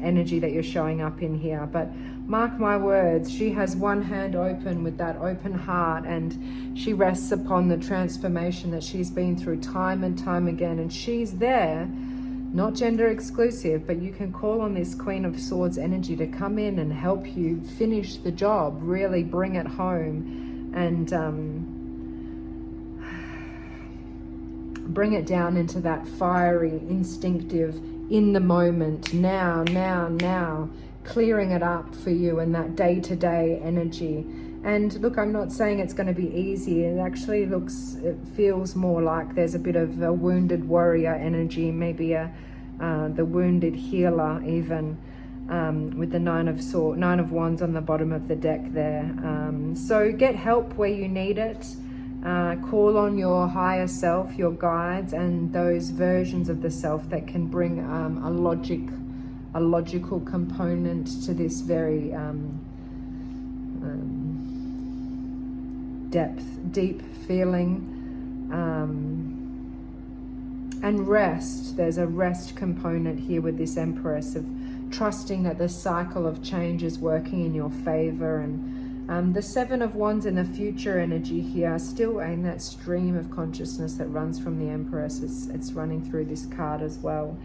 energy that you're showing up in here. But mark my words, she has one hand open with that open heart, and she rests upon the transformation that she's been through time and time again, and she's there. Not gender exclusive, but you can call on this Queen of Swords energy to come in and help you finish the job, really bring it home, and bring it down into that fiery, instinctive, in the moment, now, clearing it up for you in that day-to-day energy. And look, I'm not saying it's going to be easy. It feels more like there's a bit of a wounded warrior energy, maybe the wounded healer even. with the Nine of Wands on the bottom of the deck there. So get help where you need it. Call on your higher self, your guides, and those versions of the self that can bring a logical component to this very deep feeling. And rest. There's a rest component here with this Empress, of trusting that the cycle of change is working in your favor. And the Seven of Wands in the future energy here, still in that stream of consciousness that runs from the Empress. It's running through this card as well.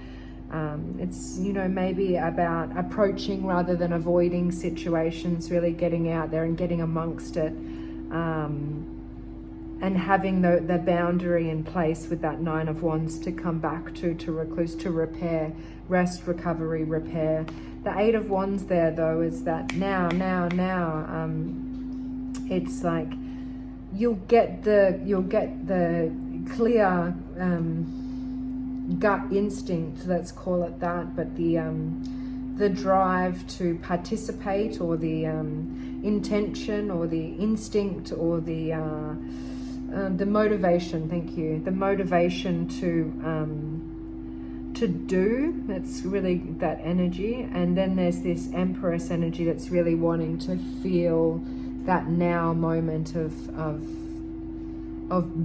It's, you know, maybe about approaching rather than avoiding situations, really getting out there and getting amongst it. And having the boundary in place with that Nine of Wands to come back to recluse, to repair, rest, recovery, repair. The Eight of Wands there, though, is that now. It's like you'll get the clear gut instinct, let's call it that, but the drive to participate, or the intention, or the instinct, or the motivation, thank you, the motivation to do. It's really that energy. And then there's this Empress energy that's really wanting to feel that now moment of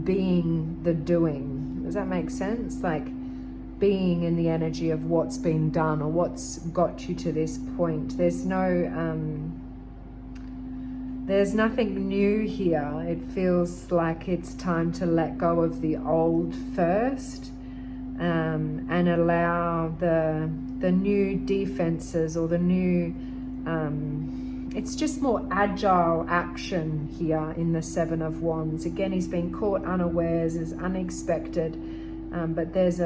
being the doing. Does that make sense? Like being in the energy of what's been done, or what's got you to this point. There's nothing new here. It feels like it's time to let go of the old first, and allow the new defenses, or the new, it's just more agile action here in the Seven of Wands. Again, he's been caught unawares, is unexpected, but there's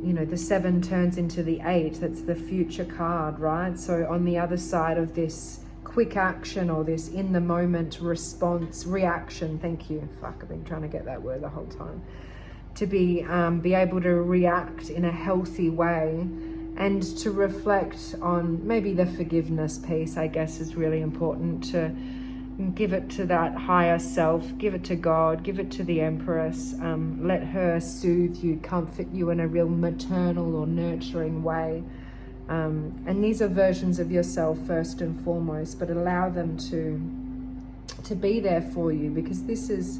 you know, the Seven turns into the Eight. That's the future card, right? So on the other side of this quick action, or this in the moment response, reaction, thank you. Fuck, I've been trying to get that word the whole time. To be able to react in a healthy way, and to reflect on maybe the forgiveness piece, I guess, is really important. To give it to that higher self, give it to God, give it to the Empress. Let her soothe you, comfort you in a real maternal or nurturing way. And these are versions of yourself first and foremost, but allow them to be there for you, because this is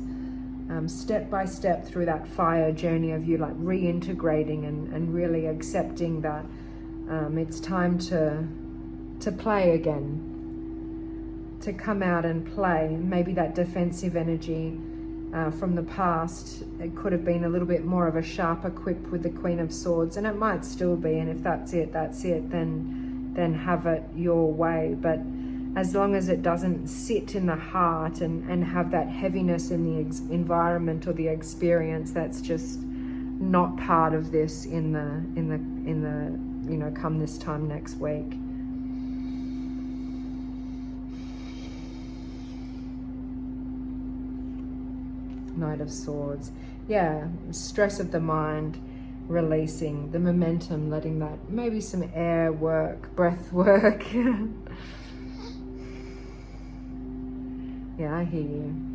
step by step through that fire journey of you, like reintegrating and really accepting that it's time to play again. To come out and play. Maybe that defensive energy from the past, it could have been a little bit more of a sharper quip with the Queen of Swords, and it might still be, and if that's it, then have it your way. But as long as it doesn't sit in the heart and have that heaviness in the environment or the experience, that's just not part of this in the you know, come this time next week. Knight of Swords. Yeah, stress of the mind, releasing the momentum, letting that, maybe some air work, breath work. Yeah, I hear you.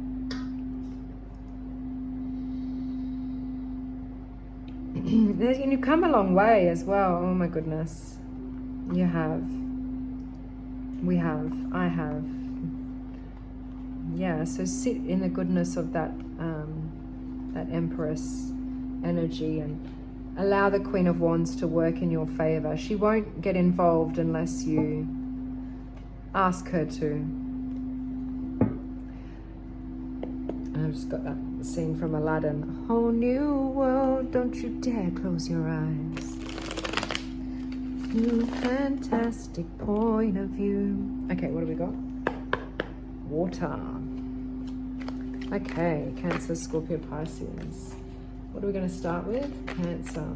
And you've come a long way as well. Oh my goodness. You have. We have. I have. Yeah, so sit in the goodness of that that Empress energy, and allow the Queen of Wands to work in your favor. She won't get involved unless you ask her to. I've just got that scene from Aladdin. A whole new world, don't you dare close your eyes. New fantastic point of view. Okay, what do we got? Water. Okay, Cancer, Scorpio, Pisces. What are we going to start with? Cancer.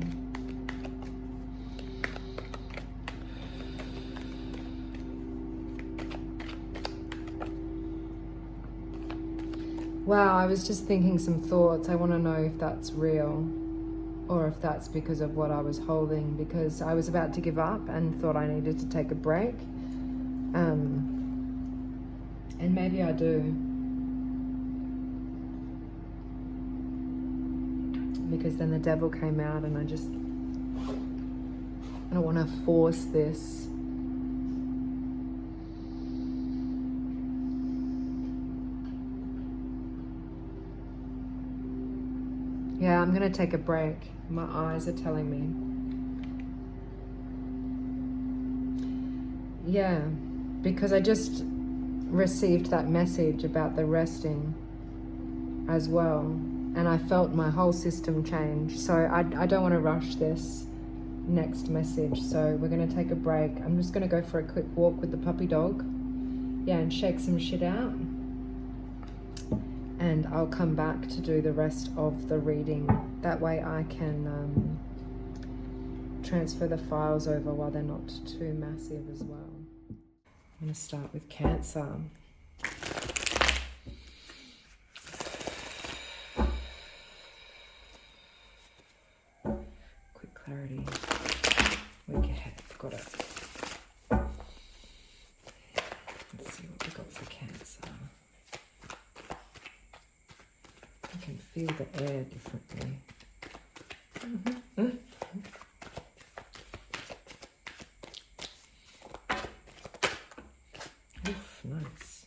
Wow, I was just thinking some thoughts. I want to know if that's real. or if that's because of what I was holding, because I was about to give up and thought I needed to take a break. And maybe I do, because then the devil came out, and I don't want to force this. Yeah, I'm going to take a break. My eyes are telling me. Yeah, because I just received that message about the resting as well. And I felt my whole system change. So I don't want to rush this next message. So we're going to take a break. I'm just going to go for a quick walk with the puppy dog. Yeah, and shake some shit out. And I'll come back to do the rest of the reading. That way I can transfer the files over while they're not too massive as well. I'm going to start with Cancer. Quick clarity. Week ahead. Got it. Let's see what we got for Cancer. I can feel the air differently. Oof, nice.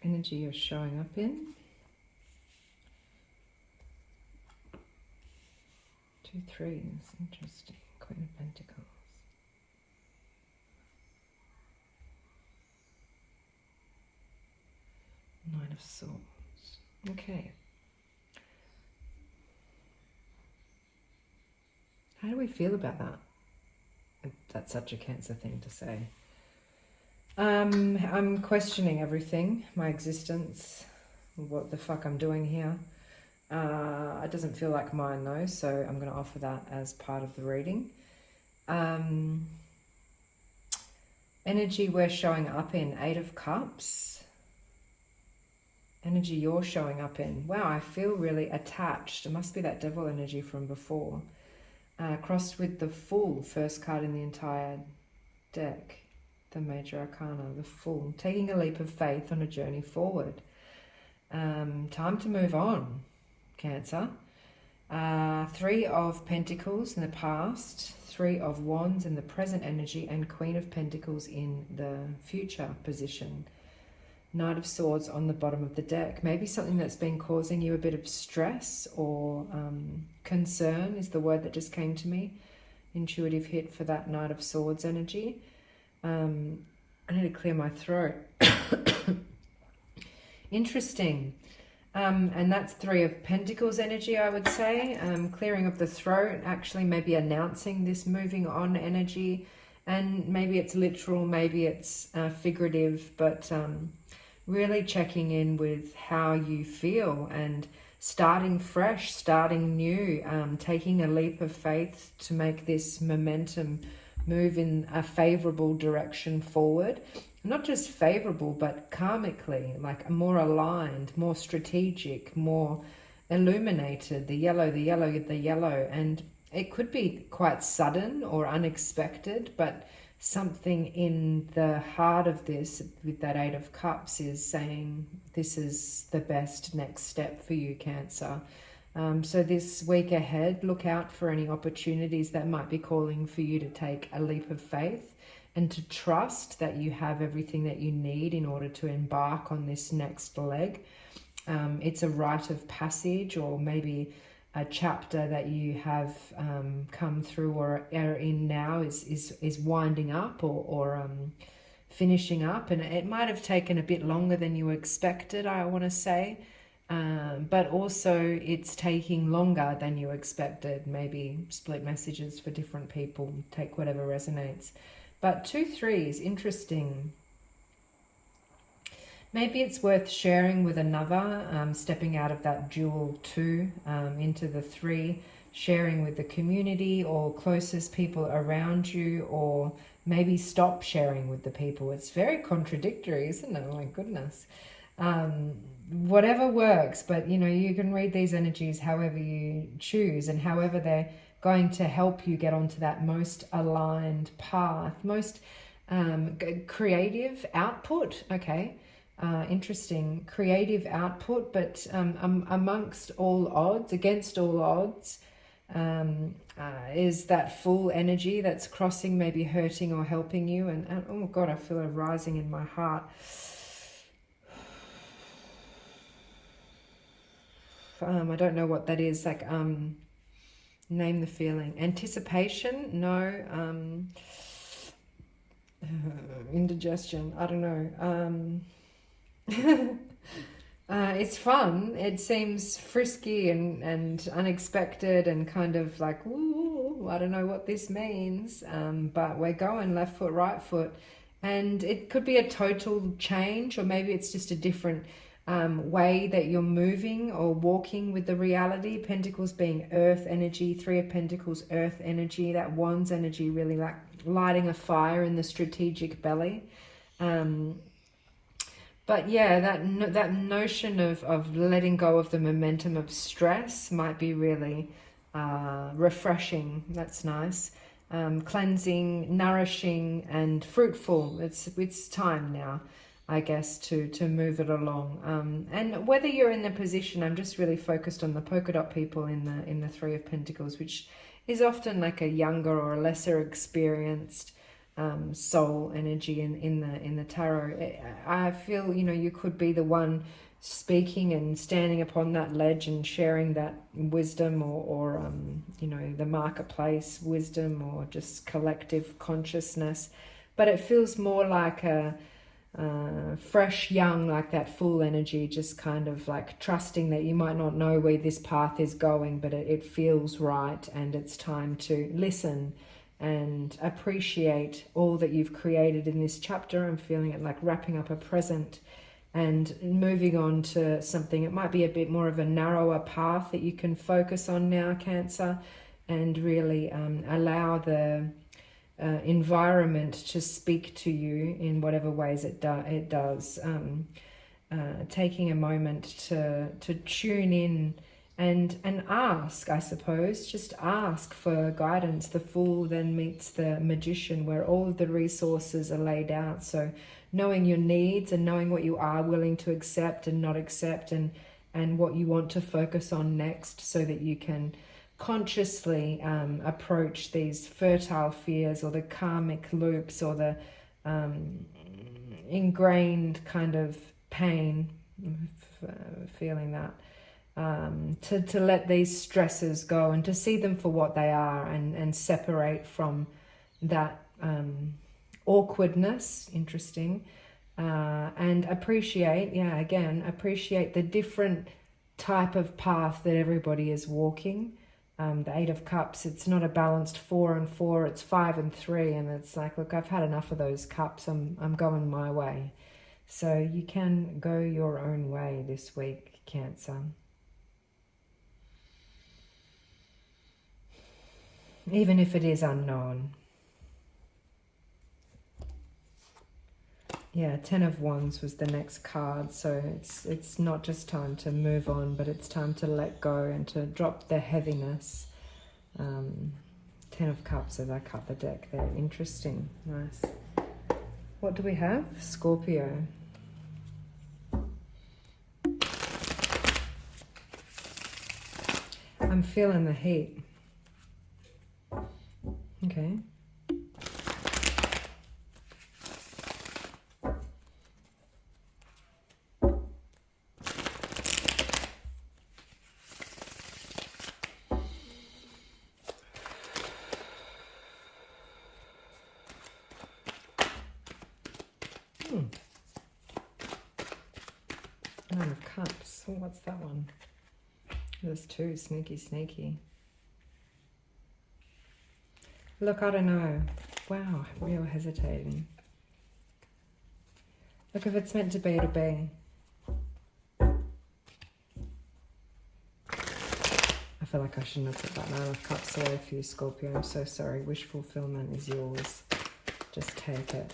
Energy you're showing up in. 2 3s, interesting. Queen of Pentacles. Nine of Swords. Okay. How do we feel about that? That's such a Cancer thing to say. I'm questioning everything, my existence, what the fuck I'm doing here. It doesn't feel like mine though, so I'm going to offer that as part of the reading. Energy we're showing up in, 8 of Cups. Energy you're showing up in. Wow, I feel really attached. It must be that devil energy from before. Crossed with the Fool, first card in the entire deck. The Major Arcana, the Fool. Taking a leap of faith on a journey forward. Time to move on, Cancer. 3 of Pentacles in the past, 3 of Wands in the present energy, and Queen of Pentacles in the future position. Knight of Swords on the bottom of the deck. Maybe something that's been causing you a bit of stress or concern is the word that just came to me. Intuitive hit for that Knight of Swords energy. I need to clear my throat. Interesting. And that's 3 of Pentacles energy, I would say. Clearing of the throat, actually maybe announcing this moving on energy. And maybe it's literal, maybe it's figurative, but really checking in with how you feel and starting fresh, starting new, taking a leap of faith to make this momentum move in a favorable direction forward. Not just favorable, but karmically, like more aligned, more strategic, more illuminated, the yellow, the yellow, the yellow. And it could be quite sudden or unexpected, but something in the heart of this with that 8 of Cups is saying this is the best next step for you, Cancer. So this week ahead, look out for any opportunities that might be calling for you to take a leap of faith and to trust that you have everything that you need in order to embark on this next leg. It's a rite of passage, or maybe a chapter that you have come through or are in now is winding up or finishing up. And it might have taken a bit longer than you expected, I want to say. But also it's taking longer than you expected. Maybe split messages for different people. Take whatever resonates. But 2 3s, interesting. Maybe it's worth sharing with another, stepping out of that dual 2 into the 3, sharing with the community or closest people around you, or maybe stop sharing with the people. It's very contradictory, isn't it? My goodness. Whatever works, but you know, you can read these energies however you choose and however they're going to help you get onto that most aligned path, most creative output. Okay, interesting, creative output, but amongst all odds, against all odds, is that full energy that's crossing, maybe hurting or helping you. And oh God, I feel a rising in my heart. I don't know what that is. Like, name the feeling. Anticipation? No. Indigestion? I don't know. It's fun. It seems frisky and unexpected and kind of like, ooh, I don't know what this means. But we're going left foot, right foot. And it could be a total change, or maybe it's just a different way that you're moving or walking with the reality. Pentacles being earth energy, Three of Pentacles, earth energy, that Wands energy, really like lighting a fire in the strategic belly. But yeah, that notion of letting go of the momentum of stress might be really refreshing. That's nice. Cleansing, nourishing, and fruitful. It's time now, I guess, to move it along. And whether you're in the position, I'm just really focused on the polka dot people in the Three of Pentacles, which is often like a younger or a lesser experienced soul energy in the tarot. I feel, you know, you could be the one speaking and standing upon that ledge and sharing that wisdom, or you know, the marketplace wisdom, or just collective consciousness. But it feels more like a fresh, young, like that full energy, just kind of like trusting that you might not know where this path is going, but it feels right, and it's time to listen and appreciate all that you've created in this chapter. I'm feeling it like wrapping up a present and moving on to something. It might be a bit more of a narrower path that you can focus on now, Cancer, and really allow the environment to speak to you in whatever ways it does. Taking a moment to tune in and ask, I suppose, just ask for guidance. The Fool then meets the Magician, where all of the resources are laid out. So knowing your needs and knowing what you are willing to accept and not accept, and what you want to focus on next, so that you can consciously approach these fertile fears, or the karmic loops, or the ingrained kind of pain, feeling that. To let these stresses go and to see them for what they are, and separate from that awkwardness. Interesting. And appreciate, appreciate the different type of path that everybody is walking. The Eight of Cups, it's not a balanced 4 and 4, it's 5 and 3, and it's like, look, I've had enough of those cups. I'm going my way. So you can go your own way this week, Cancer. Even if it is unknown. Yeah, Ten of Wands was the next card. So it's not just time to move on, but it's time to let go and to drop the heaviness. Ten of Cups as I cut the deck there. Interesting. Nice. What do we have? Scorpio. I'm feeling the heat. Okay. Nine of Cups. Oh, what's that one? There's two. Sneaky, sneaky. Look, I don't know. Wow, real hesitating. Look, if it's meant to be, it'll be. I feel like I shouldn't have put that Nine of Cups away for you, Scorpio. I'm so sorry. Wish fulfillment is yours. Just take it.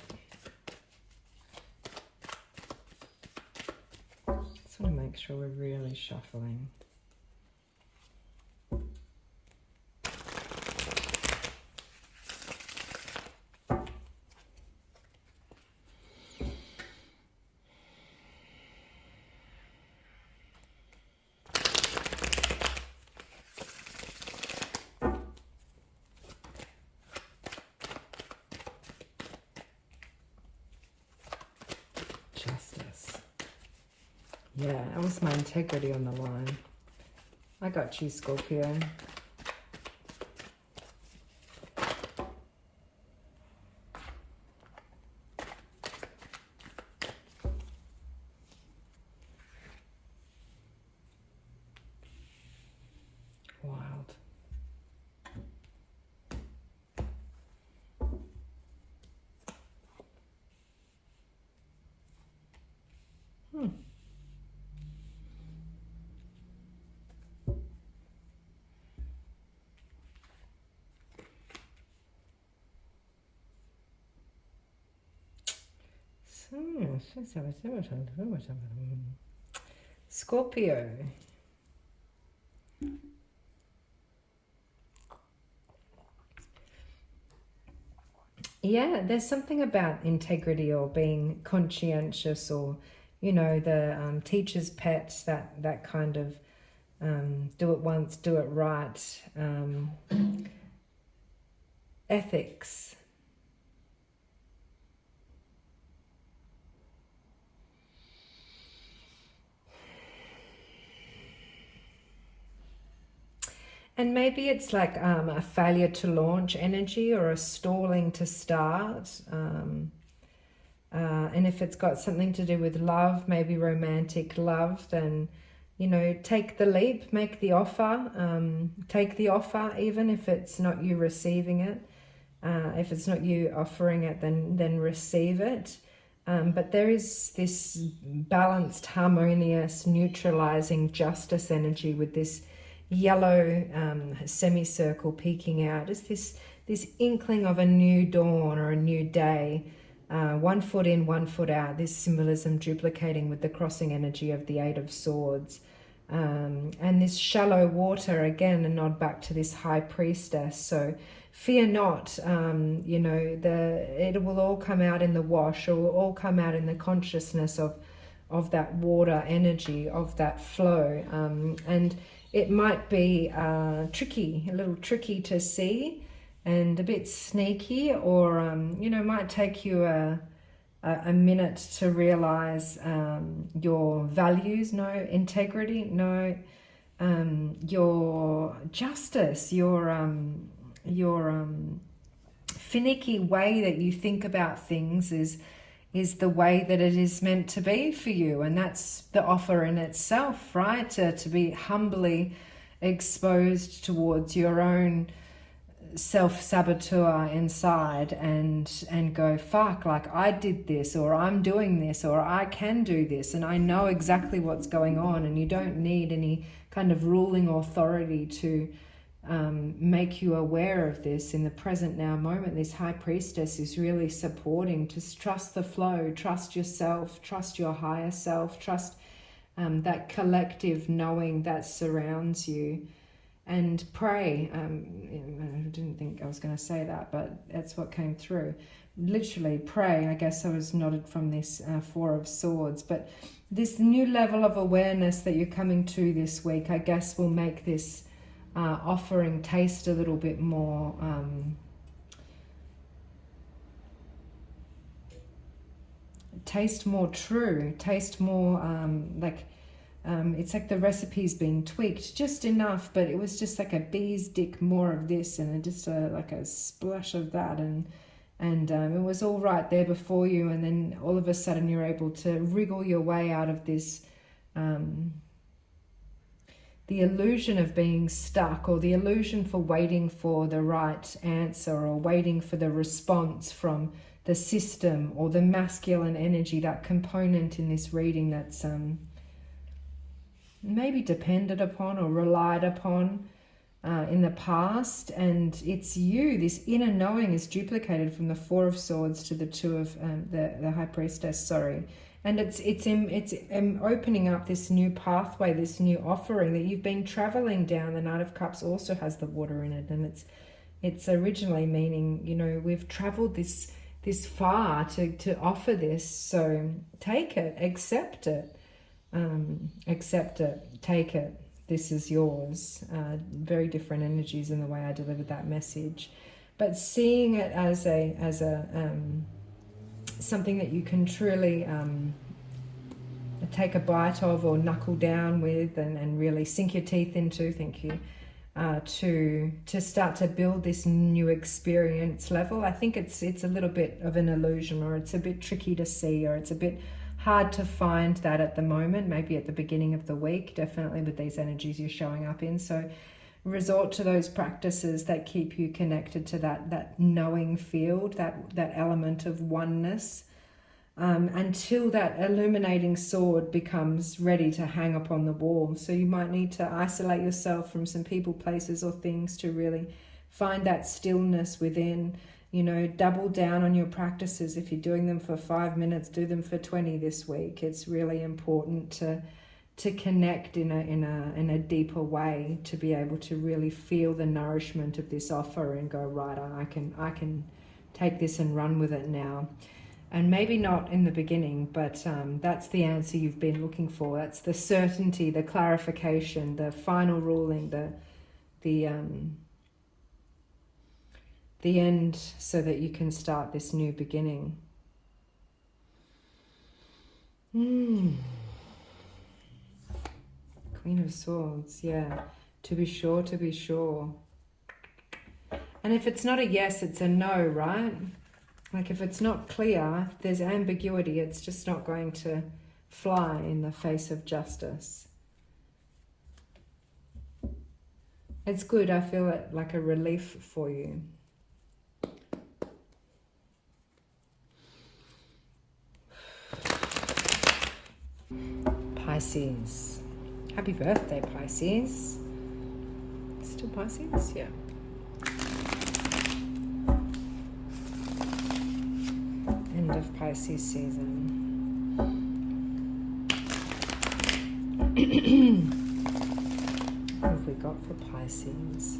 Just want to make sure we're really shuffling. Yeah, that was my integrity on the line. I got you, Scorpio. Wild. Scorpio. Yeah, there's something about integrity or being conscientious, or, you know, the teacher's pet, that kind of do it once, do it right, ethics. And maybe it's like a failure to launch energy, or a stalling to start. And if it's got something to do with love, maybe romantic love, then, you know, take the leap, make the offer, take the offer, even if it's not you receiving it. If it's not you offering it, then receive it. But there is this balanced, harmonious, neutralizing justice energy with this yellow semicircle peeking out. It's this inkling of a new dawn or a new day. 1 foot in, 1 foot out. This symbolism duplicating with the crossing energy of the Eight of Swords. And this shallow water, again, a nod back to this High Priestess. So fear not, you know, it will all come out in the wash. It will all come out in the consciousness of that water energy, of that flow. And it might be tricky, a little tricky to see, and a bit sneaky, or you know, might take you a minute to realize your values, no integrity, no your justice, your finicky way that you think about things is the way that it is meant to be for you. And that's the offer in itself, right? To be humbly exposed towards your own self-saboteur inside, and go, fuck, like I did this, or I'm doing this, or I can do this, and I know exactly what's going on. And you don't need any kind of ruling authority to make you aware of this. In the present now moment, this High Priestess is really supporting to trust the flow, trust yourself, trust your higher self, trust that collective knowing that surrounds you, and pray. I didn't think I was going to say that, but that's what came through. Literally pray. I guess I was nodded from this Four of Swords, but this new level of awareness that you're coming to this week, I guess, will make this offering taste a little bit more true, taste more like it's like the recipe's been tweaked just enough, but it was just like a bee's dick more of this, and just like a splash of that, and it was all right there before you, and then all of a sudden you're able to wriggle your way out of this the illusion of being stuck, or the illusion for waiting for the right answer, or waiting for the response from the system, or the masculine energy, that component in this reading that's maybe depended upon or relied upon in the past, and it's you. This inner knowing is duplicated from the Four of Swords to the Two of the High Priestess. Sorry, and it's opening up this new pathway, this new offering that you've been traveling down. The Knight of Cups also has the water in it, and it's originally meaning, you know, we've traveled this far to offer this. So take it, accept it, take it. This is yours. Very different energies in the way I delivered that message, but seeing it as a something that you can truly take a bite of or knuckle down with, and really sink your teeth into. Thank you. To start to build this new experience level. I think it's a little bit of an illusion, or it's a bit tricky to see, or it's a bit hard to find that at the moment, maybe at the beginning of the week, definitely with these energies you're showing up in. So resort to those practices that keep you connected to that knowing field, that element of oneness, until that illuminating sword becomes ready to hang upon the wall. So you might need to isolate yourself from some people, places, or things to really find that stillness within. You know, double down on your practices. If you're doing them for 5 minutes, do them for 20 this week. It's really important to connect in a deeper way, to be able to really feel the nourishment of this offer and go, right, I can take this and run with it now. And maybe not in the beginning, but that's the answer you've been looking for. That's the certainty, the clarification, the final ruling, the end, so that you can start this new beginning. Queen of Swords, yeah. To be sure, to be sure. And if it's not a yes, it's a no, right? Like if it's not clear, if there's ambiguity, it's just not going to fly in the face of justice. It's good. I feel it like a relief for you. Pisces. Happy birthday, Pisces. Still Pisces? Yeah. End of Pisces season. What have we got for Pisces?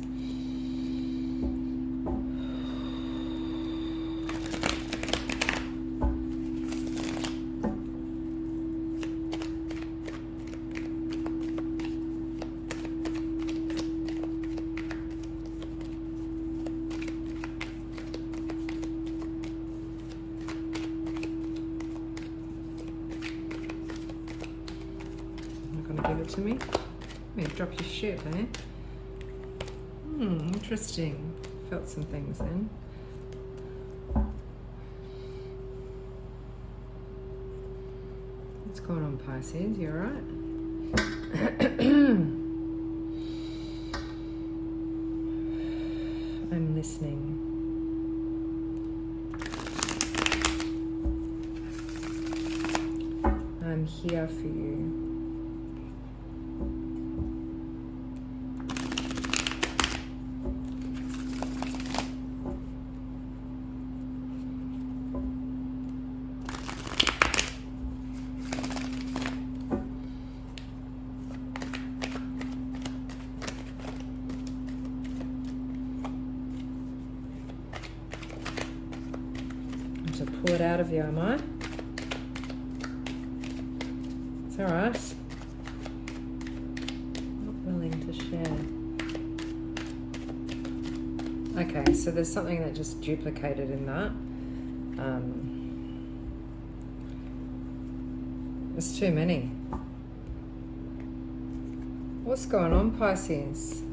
To me? Yeah, drop your shit, eh? Interesting. Felt some things then. What's going on, Pisces? You alright? I'm listening. I'm here for you. Pull it out of you, am I? It's alright. Not willing to share. Okay, so there's something that just duplicated in that. There's too many. What's going on, Pisces?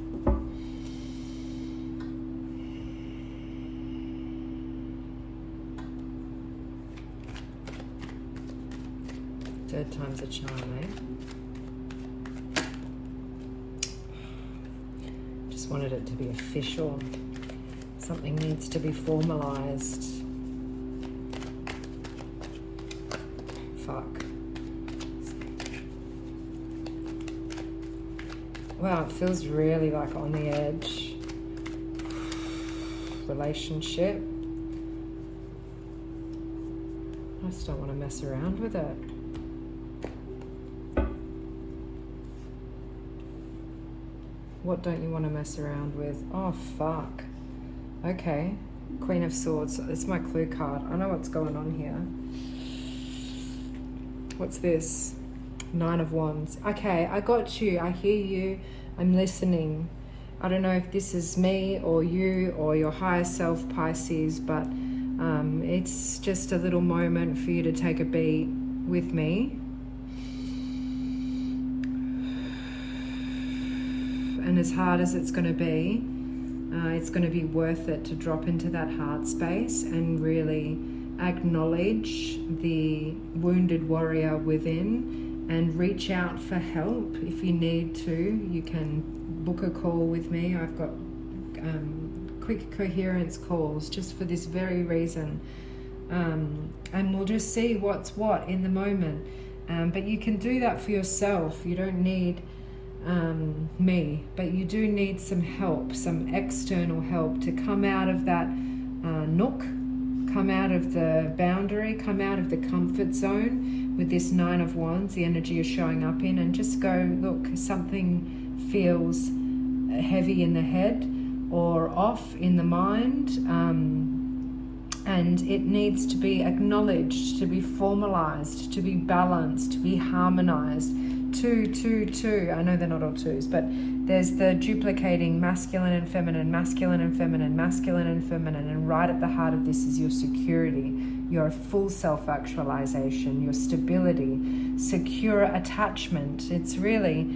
Third time's a charm, eh? Just wanted it to be official. Something needs to be formalized. Fuck. Wow, it feels really like on the edge. Relationship. I just don't want to mess around with it. What don't you want to mess around with? Oh, fuck. Okay. Queen of Swords. It's my clue card. I know what's going on here. What's this? Nine of Wands. Okay, I got you. I hear you. I'm listening. I don't know if this is me or you or your higher self, Pisces, but it's just a little moment for you to take a beat with me. And as hard as it's going to be worth it to drop into that heart space and really acknowledge the wounded warrior within and reach out for help if you need to. You can book a call with me. I've got quick coherence calls just for this very reason. And we'll just see what's what in the moment. But you can do that for yourself. You don't need me, but you do need some help, some external help to come out of that nook, come out of the boundary, come out of the comfort zone with this Nine of Wands, the energy you're showing up in, and just go, look, something feels heavy in the head or off in the mind, and it needs to be acknowledged, to be formalized, to be balanced, to be harmonized. Two. I know they're not all twos, but there's the duplicating masculine and feminine, masculine and feminine, masculine and feminine, and right at the heart of this is your security, your full self-actualization, your stability, secure attachment. It's really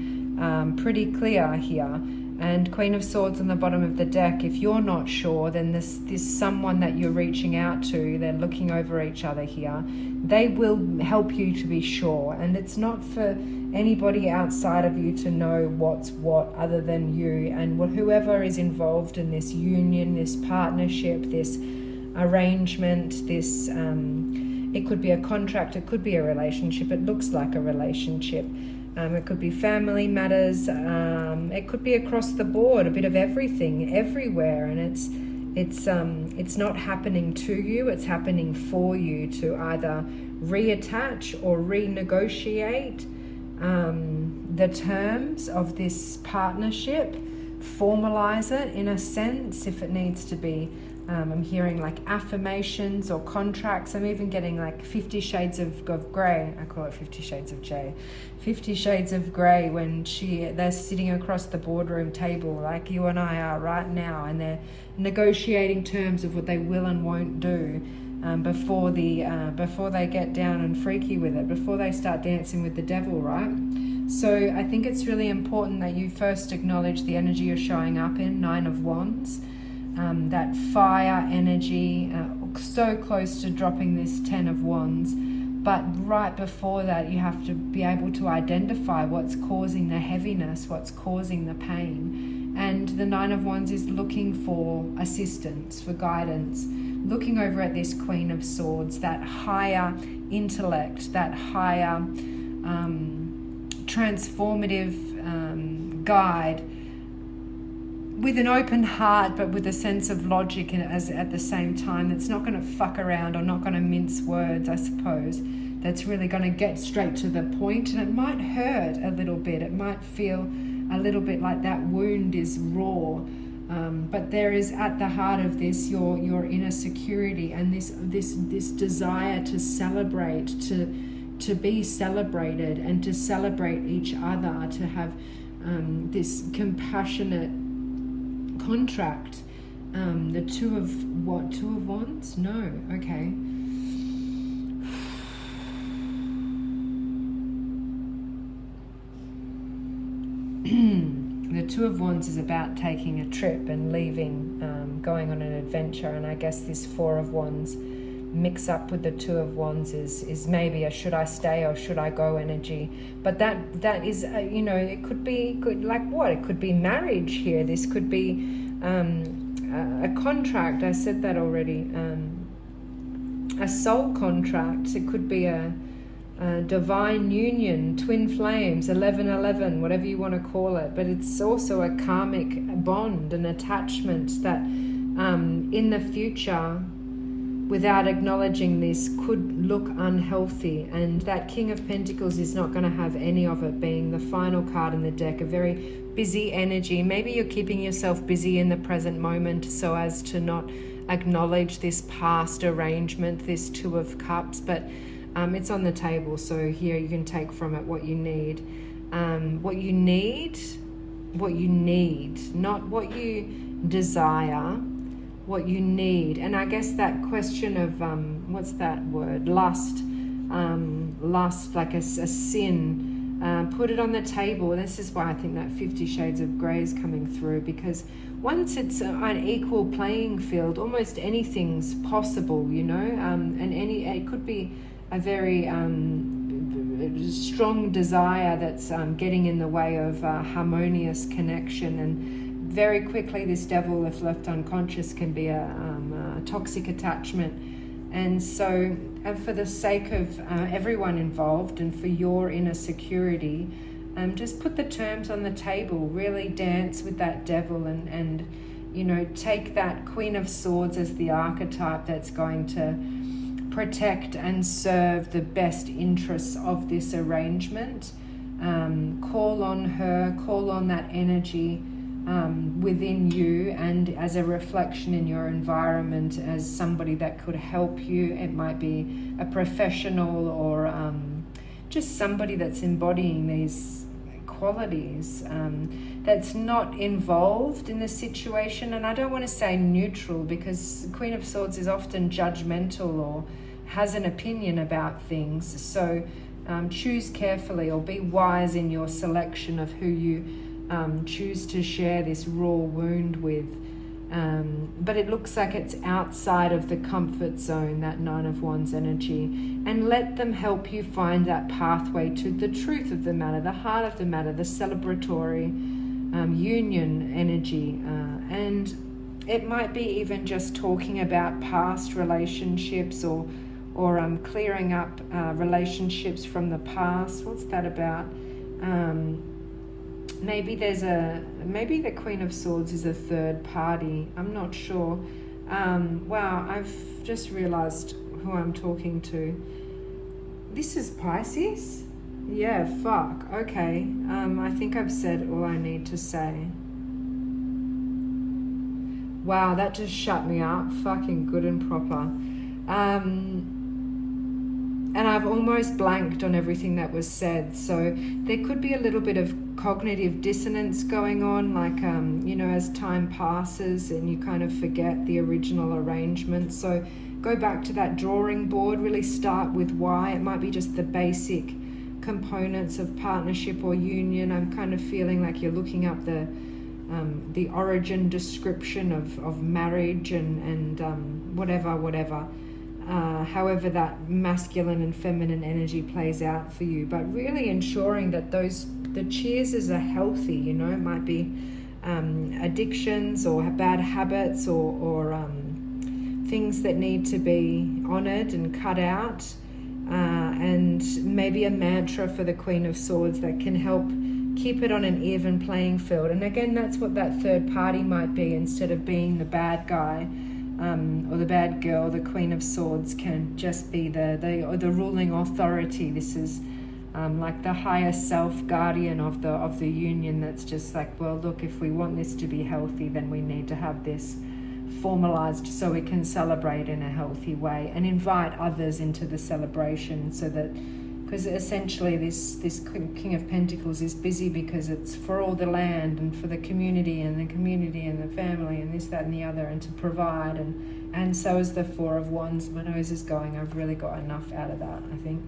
pretty clear here. And Queen of Swords on the bottom of the deck, if you're not sure, then this someone that you're reaching out to, they're looking over each other here, they will help you to be sure. And it's not for anybody outside of you to know what's what other than you. And whoever is involved in this union, this partnership, this arrangement, this it could be a contract, it could be a relationship, it looks like a relationship. It could be family matters, it could be across the board, a bit of everything, everywhere, and it's not happening to you, it's happening for you to either reattach or renegotiate the terms of this partnership, formalize it in a sense if it needs to be. I'm hearing like affirmations or contracts. I'm even getting like 50 Shades of Grey. I call it 50 Shades of J. 50 Shades of Grey when they're sitting across the boardroom table like you and I are right now, and they're negotiating terms of what they will and won't do before they get down and freaky with it, before they start dancing with the devil, right? So I think it's really important that you first acknowledge the energy you're showing up in, Nine of Wands. That fire energy, so close to dropping this 10 of Wands, but right before that you have to be able to identify what's causing the heaviness, what's causing the pain. And the Nine of Wands is looking for assistance, for guidance, looking over at this Queen of Swords, that higher intellect, that higher transformative guide, with an open heart, but with a sense of logic at the same time, that's not going to fuck around or not going to mince words, I suppose. That's really going to get straight to the point, and it might hurt a little bit. It might feel a little bit like that wound is raw, but there is at the heart of this your inner security and this desire to celebrate, to be celebrated, and to celebrate each other, to have this compassionate contract. The two of Wands? No, okay. The Two of Wands is about taking a trip and leaving, going on an adventure, and I guess this Four of Wands mix up with the Two of Wands is maybe a should I stay or should I go energy. But that is it could be like what? It could be marriage here. This could be a contract. I said that already. A soul contract. It could be a divine union, twin flames, 1111, whatever you want to call it. But it's also a karmic bond, an attachment that in the future, without acknowledging this, could look unhealthy. And that King of Pentacles is not going to have any of it, being the final card in the deck, a very busy energy. Maybe you're keeping yourself busy in the present moment so as to not acknowledge this past arrangement, this Two of Cups, but it's on the table, so here you can take from it what you need. What you need, not what you desire, what you need. And I guess that question of, what's that word? Lust, like a sin. Put it on the table. This is why I think that 50 Shades of Grey is coming through, because once it's an equal playing field, almost anything's possible, you know, and it could be a very strong desire that's getting in the way of harmonious connection. And very quickly this devil, if left unconscious, can be a toxic attachment. And so for the sake of everyone involved and for your inner security, just put the terms on the table, really dance with that devil, and you know, take that Queen of Swords as the archetype that's going to protect and serve the best interests of this arrangement. Call on her, call on that energy within you, and as a reflection in your environment, as somebody that could help you. It might be a professional or just somebody that's embodying these qualities, that's not involved in the situation. And I don't want to say neutral, because Queen of Swords is often judgmental or has an opinion about things. So choose carefully, or be wise in your selection of who you choose to share this raw wound with. But it looks like it's outside of the comfort zone, that Nine of Wands energy. And let them help you find that pathway to the truth of the matter, the heart of the matter, the celebratory union energy. And it might be even just talking about past relationships, or clearing up relationships from the past. What's that about? Maybe the Queen of Swords is a third party. I'm not sure. Wow, I've just realized who I'm talking to. This is Pisces? Yeah, fuck. Okay. I think I've said all I need to say. Wow, that just shut me up. Fucking good and proper. And I've almost blanked on everything that was said. So there could be a little bit of cognitive dissonance going on, like, you know, as time passes and you kind of forget the original arrangement. So go back to that drawing board, really start with why. It might be just the basic components of partnership or union. I'm kind of feeling like you're looking up the origin description of marriage and whatever. However that masculine and feminine energy plays out for you, but really ensuring that the cheers are healthy. You know, it might be addictions or bad habits or things that need to be honored and cut out, and maybe a mantra for the Queen of Swords that can help keep it on an even playing field. And again, that's what that third party might be. Instead of being the bad guy or the bad girl, the Queen of Swords can just be the ruling authority. This is like the higher self, guardian of the union, that's just like, well, look, if we want this to be healthy, then we need to have this formalized so we can celebrate in a healthy way and invite others into the celebration. So that, because essentially this King of Pentacles is busy because it's for all the land and for the community and the family and this, that and the other, and to provide, and so is the Four of Wands. My nose is going. I've really got enough out of that, I think.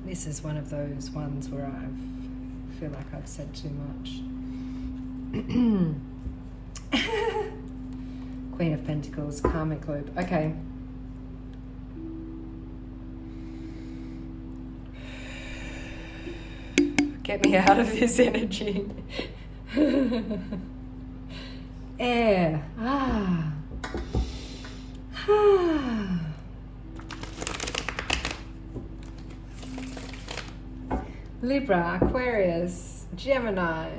This is one of those ones where I feel like I've said too much. Queen of Pentacles, karmic loop. Okay. Get me out of this energy. Air. Libra, Aquarius, Gemini.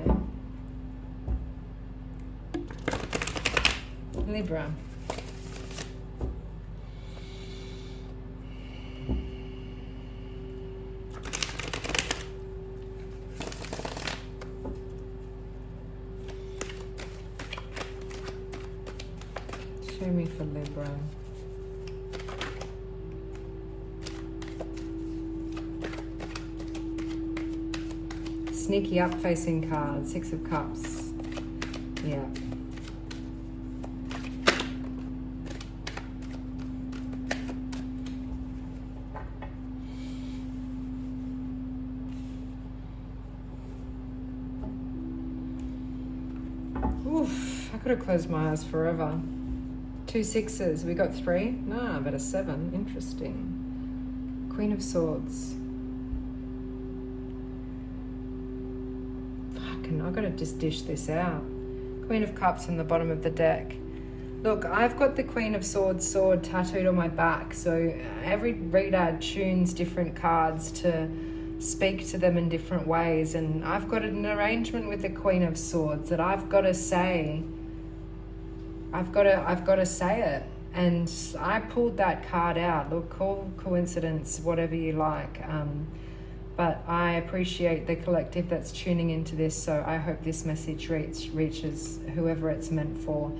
Libra. Show me for Libra. Sneaky up facing card, Six of Cups. Yeah. Oof, I could have closed my eyes forever. 2 sixes, we got 3? No, but a 7, interesting. Queen of Swords. I've got to just dish this out. Queen of Cups on the bottom of the deck. Look, I've got the Queen of Swords sword tattooed on my back, so every reader tunes different cards to speak to them in different ways, and I've got an arrangement with the Queen of Swords that I've got to say. I've got to say it, and I pulled that card out. Look, call coincidence, whatever you like. But I appreciate the collective that's tuning into this, so I hope this message reaches whoever it's meant for,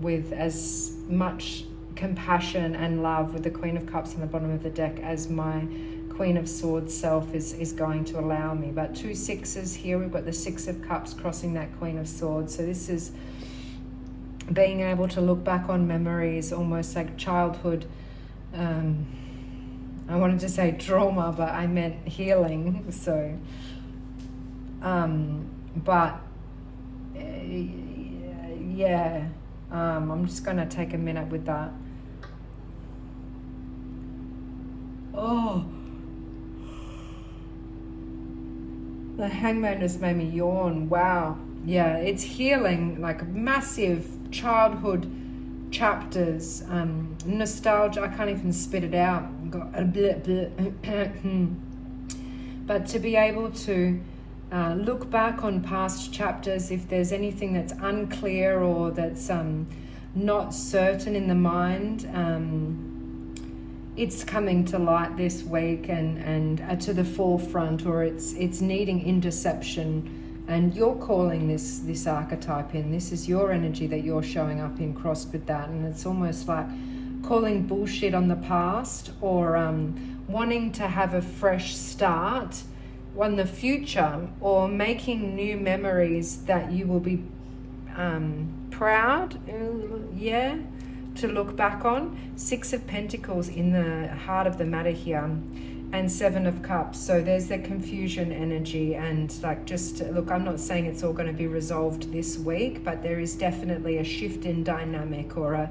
with as much compassion and love with the Queen of Cups on the bottom of the deck as my Queen of Swords self is going to allow me. But 2 sixes here, we've got the 6 of Cups crossing that Queen of Swords. So this is being able to look back on memories, almost like childhood. I wanted to say trauma, but I meant healing. So, but yeah, I'm just going to take a minute with that. Oh, the Hangman just made me yawn. Wow. Yeah, it's healing, like massive childhood chapters, nostalgia. I can't even spit it out. Got a bit. But to be able to look back on past chapters, if there's anything that's unclear or that's not certain in the mind, it's coming to light this week and to the forefront, or it's needing interception. And you're calling this archetype in. This is your energy that you're showing up in, crossed with that. And it's almost like calling bullshit on the past, or wanting to have a fresh start on the future, or making new memories that you will be proud, to look back on. 6 of Pentacles in the heart of the matter here, and 7 of Cups. So there's the confusion energy, and like, just look, I'm not saying it's all going to be resolved this week, but there is definitely a shift in dynamic, or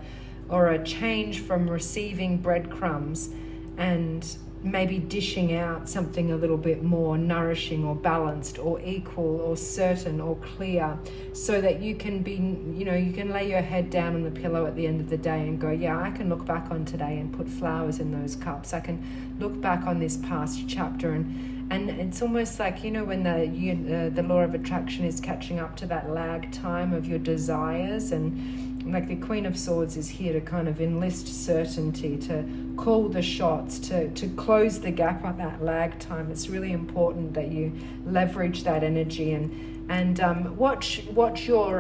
a change from receiving breadcrumbs and maybe dishing out something a little bit more nourishing or balanced or equal or certain or clear, so that you can be, you can lay your head down on the pillow at the end of the day and go, yeah, I can look back on today and put flowers in those cups. I can look back on this past chapter, and it's almost like, when the law of attraction is catching up to that lag time of your desires, and like the Queen of Swords is here to kind of enlist certainty, to call the shots, to close the gap on that lag time. It's really important that you leverage that energy and watch your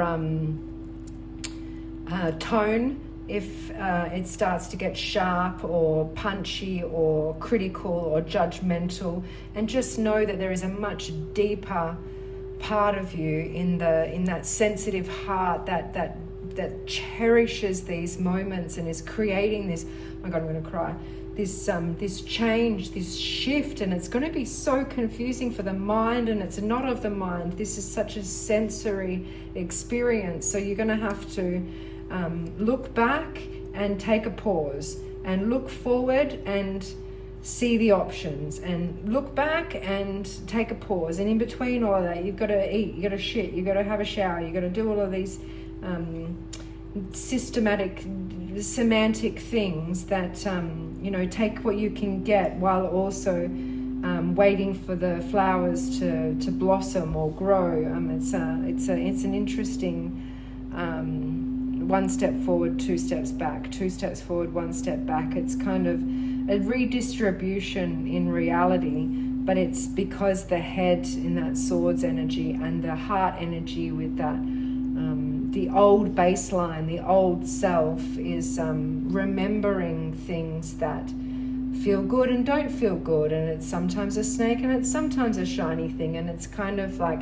tone. If it starts to get sharp or punchy or critical or judgmental, and just know that there is a much deeper part of you in that sensitive heart that cherishes these moments and is creating this, oh my God, I'm going to cry, this change, this shift. And it's going to be so confusing for the mind, and it's not of the mind. This is such a sensory experience. So you're going to have to look back and take a pause, and look forward and see the options, and look back and take a pause. And in between all of that, you've got to eat, you've got to shit, you've got to have a shower, you've got to do all of these systematic, semantic things that, you know, take what you can get while also waiting for the flowers to blossom or grow. It's an interesting one step forward, two steps back, two steps forward, one step back. It's kind of a redistribution in reality, but it's because the head in that swords energy and the heart energy with that the old baseline, the old self is remembering things that feel good and don't feel good, and it's sometimes a snake and it's sometimes a shiny thing, and it's kind of like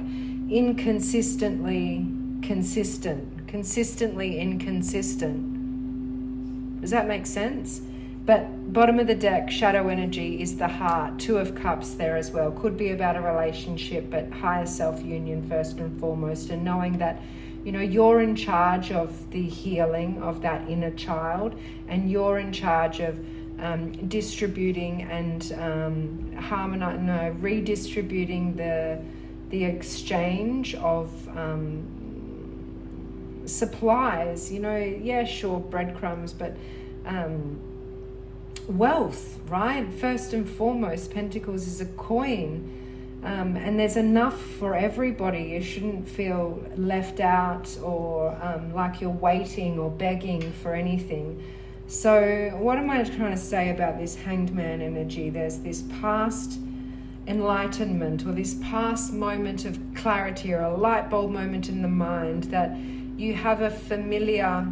inconsistently consistent, consistently inconsistent. Does that make sense? But bottom of the deck, shadow energy is the heart. Two of Cups there as well. Could be about a relationship, but higher self union first and foremost, and knowing that, you know, you're in charge of the healing of that inner child, and you're in charge of distributing and redistributing the exchange of supplies. You know, yeah, sure, breadcrumbs, but wealth, right? First and foremost, Pentacles is a coin. And there's enough for everybody. You shouldn't feel left out or like you're waiting or begging for anything. So what am I trying to say about this Hanged Man energy? There's this past enlightenment, or this past moment of clarity, or a light bulb moment in the mind that you have a familiar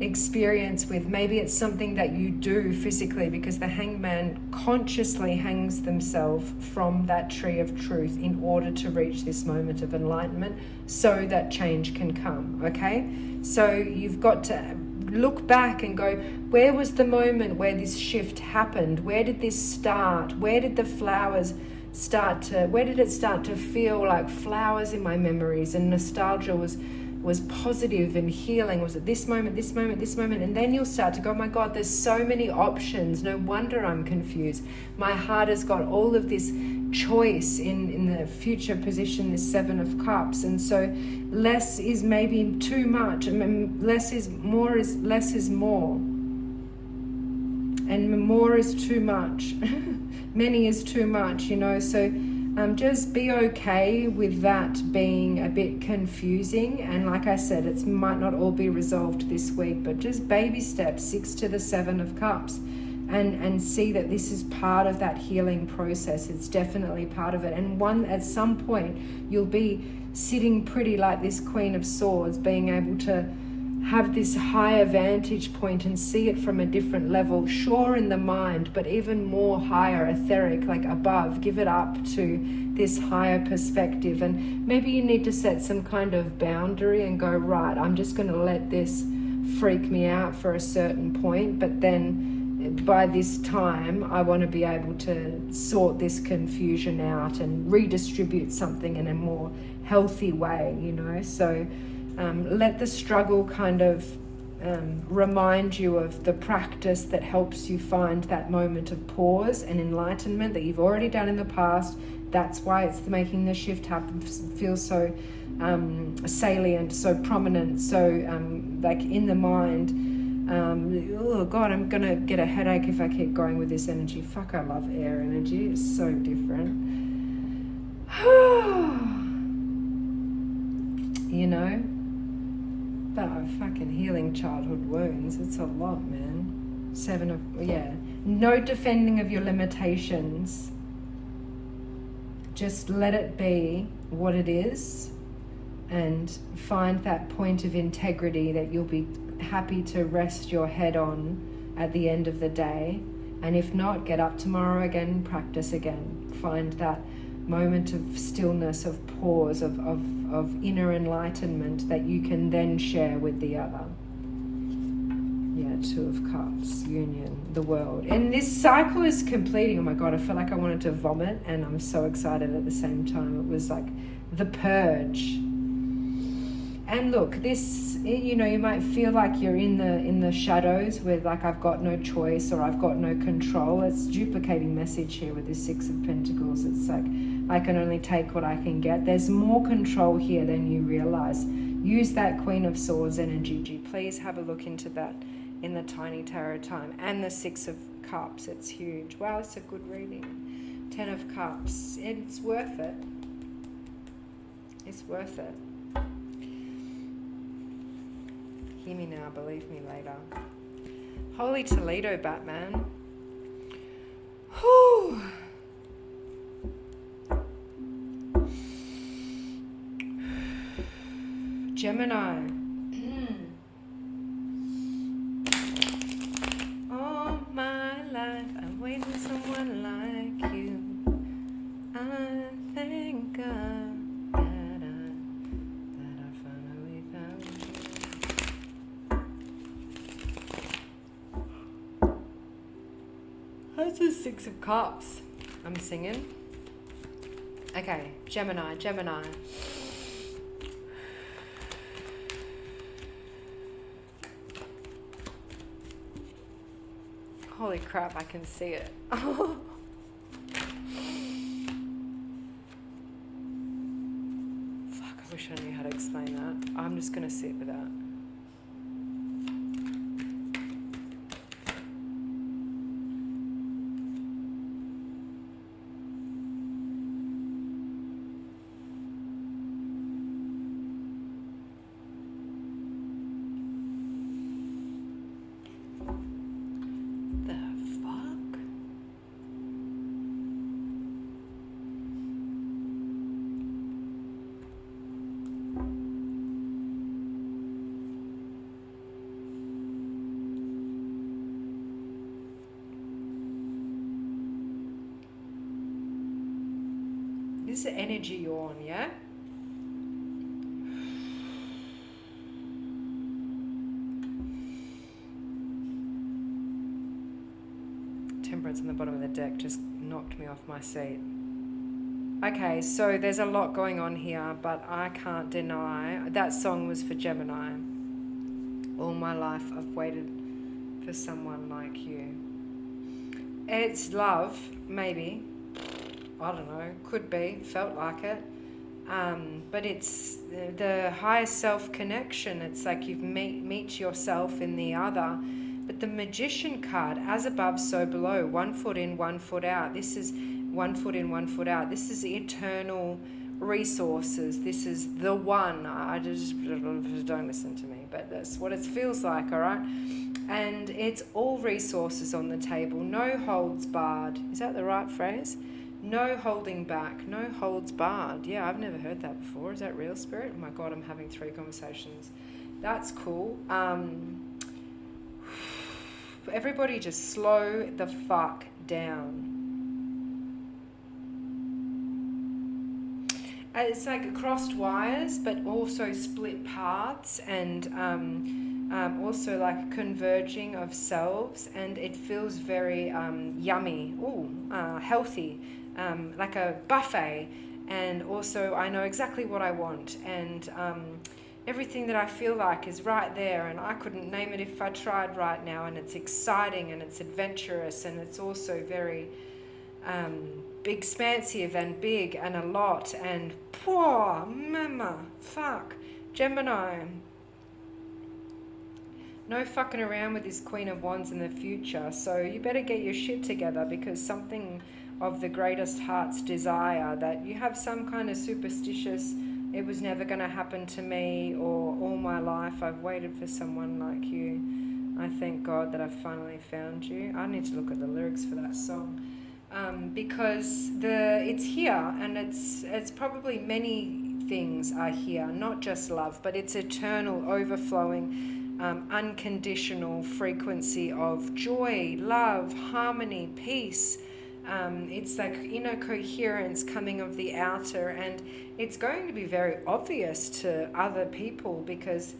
experience with. Maybe it's something that you do physically, because the Hanged Man consciously hangs themselves from that tree of truth in order to reach this moment of enlightenment so that change can come. Okay, so you've got to look back and go, where was the moment where this shift happened? Where did this start? Where did the flowers where did it start to feel like flowers in my memories, and nostalgia was positive and healing? Was it this moment, this moment, this moment? And then you'll start to go, oh my God, there's so many options. No wonder I'm confused. My heart has got all of this choice in the future position, this Seven of Cups. And so less is maybe too much. Less is more, less is more. And more is too much. Many is too much, you know. So just be okay with that being a bit confusing. And like I said, it might not all be resolved this week, but just baby steps, 6 to the 7 of Cups, and see that this is part of that healing process. It's definitely part of it. And at some point you'll be sitting pretty like this Queen of Swords, being able to have this higher vantage point and see it from a different level, sure, in the mind, but even more higher, etheric, like above. Give it up to this higher perspective. And maybe you need to set some kind of boundary and go, right, I'm just going to let this freak me out for a certain point, but then by this time I want to be able to sort this confusion out and redistribute something in a more healthy way, you know. So let the struggle kind of remind you of the practice that helps you find that moment of pause and enlightenment that you've already done in the past. That's why it's making the shift happen, feel so salient, so prominent, so like in the mind. Oh God, I'm gonna get a headache if I keep going with this energy. Fuck, I love air energy. It's so different. You know? But fucking healing childhood wounds, it's a lot, man. 7 of, yeah. No defending of your limitations. Just let it be what it is, and find that point of integrity that you'll be happy to rest your head on at the end of the day. And if not, get up tomorrow again, practice again. Find that moment of stillness, of pause, of inner enlightenment that you can then share with the other. Yeah, 2 of Cups, union, the world. And this cycle is completing. Oh my God, I feel like I wanted to vomit, and I'm so excited at the same time. It was like the purge. And look, this, you know, you might feel like you're in the shadows where like I've got no choice or I've got no control. It's duplicating message here with this 6 of Pentacles. It's like I can only take what I can get. There's more control here than you realize. use that Queen of Swords energy. Please have a look into that in the Tiny Tarot time. And the Six of Cups, it's huge. Wow, it's a good reading. 10 of Cups, it's worth it. It's worth it. Hear me now, believe me later. Holy Toledo, Batman. Whew. Gemini. All my life I've waited for someone like you. I thank God that I finally found you. That's the Six of Cups I'm singing. Okay, Gemini. Holy crap, I can see it. Fuck, I wish I knew how to explain that. I'm just going to sit with that. This is the energy you're on, yeah? Temperance on the bottom of the deck just knocked me off my seat. Okay, so there's a lot going on here, but I can't deny that song was for Gemini. All my life I've waited for someone like you. It's love, maybe. I don't know, could be, felt like it. But it's the higher self connection. It's like you meet yourself in the other. But the Magician card, as above, so below, 1 foot in, 1 foot out. This is 1 foot in, 1 foot out. This is eternal resources. This is the one. I just don't listen to me, but that's what it feels like, all right? And it's all resources on the table. No holds barred. Is that the right phrase? No holding back, no holds barred. Yeah, I've never heard that before. Is that real, Spirit? Oh my God, I'm having 3 conversations. That's cool. Everybody just slow the fuck down. It's like crossed wires, but also split paths, and also like converging of selves, and it feels very yummy, healthy. Like a buffet, and also I know exactly what I want, and everything that I feel like is right there, and I couldn't name it if I tried right now, and it's exciting and it's adventurous, and it's also very expansive and big and a lot, and poor mama, fuck, Gemini. No fucking around with this Queen of Wands in the future, so you better get your shit together, because something of the greatest heart's desire, that you have some kind of superstitious, it was never going to happen to me, or all my life I've waited for someone like you. I thank God that I finally found you. I need to look at the lyrics for that song, because it's here, and it's probably many things are here, not just love, but it's eternal, overflowing, unconditional frequency of joy, love, harmony, peace. It's like inner coherence coming of the outer, and it's going to be very obvious to other people, because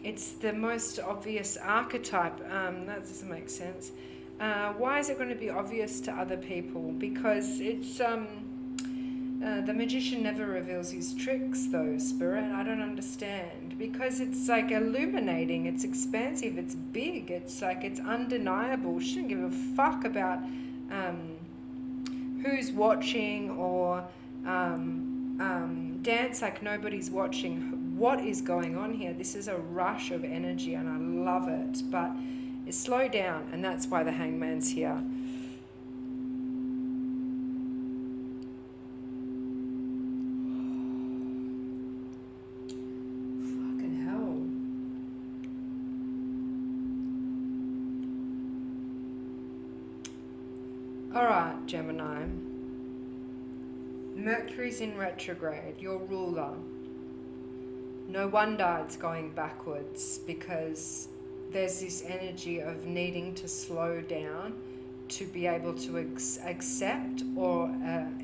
it's the most obvious archetype. That doesn't make sense. Why is it going to be obvious to other people? Because it's the Magician never reveals his tricks, though, Spirit. I don't understand, because it's like illuminating, it's expansive, it's big, it's like it's undeniable. She shouldn't give a fuck about who's watching, or dance like nobody's watching. what is going on here. This is a rush of energy and I love it, but it's slow down, and that's why the Hangman's here. Fucking hell. All right, Gemini. Mercury's in retrograde, your ruler. No wonder it's going backwards, because there's this energy of needing to slow down to be able to accept or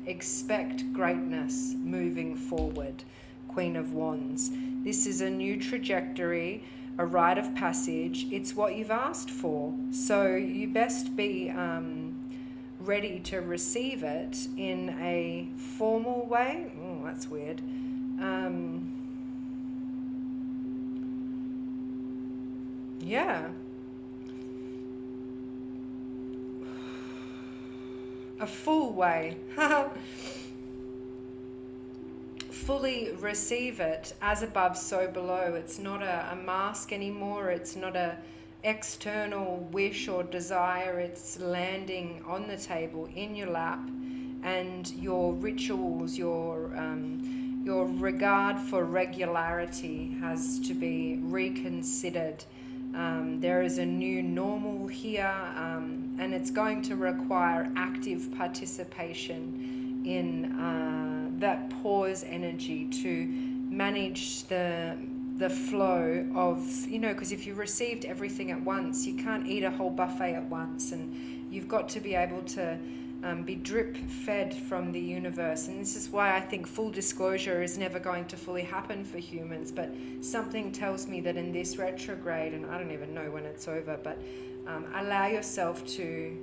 expect greatness moving forward. Queen of Wands. This is a new trajectory, a rite of passage. It's what you've asked for. So you best be ready to receive it in a formal way. Oh, that's weird. Yeah. A full way. Fully receive it, as above, so below. It's not a mask anymore. It's not a external wish or desire. It's landing on the table in your lap, and your rituals, your regard for regularity has to be reconsidered. There is a new normal here, and it's going to require active participation in that pause energy to manage the flow of, because if you received everything at once, you can't eat a whole buffet at once, and you've got to be able to be drip fed from the universe. And this is why I think full disclosure is never going to fully happen for humans, but something tells me that in this retrograde, and I don't even know when it's over, but allow yourself to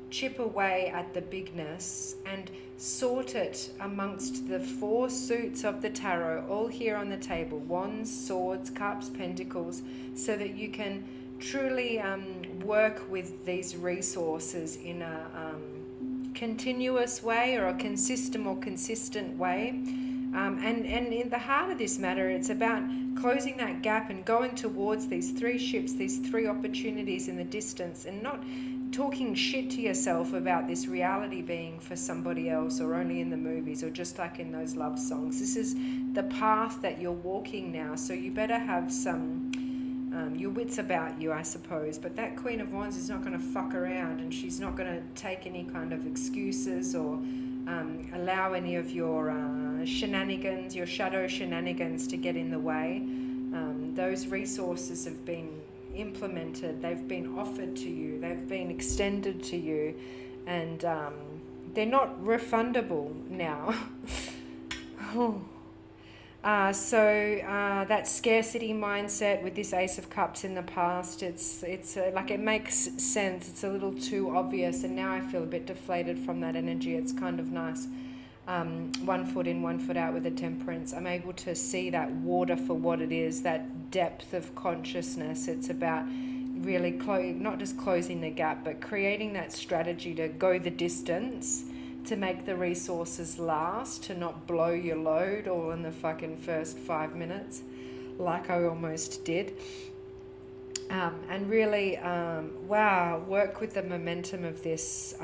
chip away at the bigness and sort it amongst the 4 suits of the tarot, all here on the table: wands, swords, cups, pentacles, so that you can truly work with these resources in a continuous way, or a consistent way. And in the heart of this matter, it's about closing that gap and going towards these 3 ships, these 3 opportunities in the distance, and not talking shit to yourself about this reality being for somebody else, or only in the movies, or just like in those love songs. This is the path that you're walking now, so you better have some your wits about you, I suppose. But that Queen of Wands is not going to fuck around, and she's not going to take any kind of excuses or allow any of your shenanigans, your shadow shenanigans, to get in the way. Those resources have been implemented, they've been offered to you, they've been extended to you, and they're not refundable now. So that scarcity mindset with this Ace of Cups in the past, it's like, it makes sense. It's a little too obvious, and now I feel a bit deflated from that energy. It's kind of nice. 1 foot in, 1 foot out with the Temperance. I'm able to see that water for what it is, that depth of consciousness. It's about really not just closing the gap, but creating that strategy to go the distance, to make the resources last, to not blow your load all in the fucking first 5 minutes, like I almost did. And really, work with the momentum of this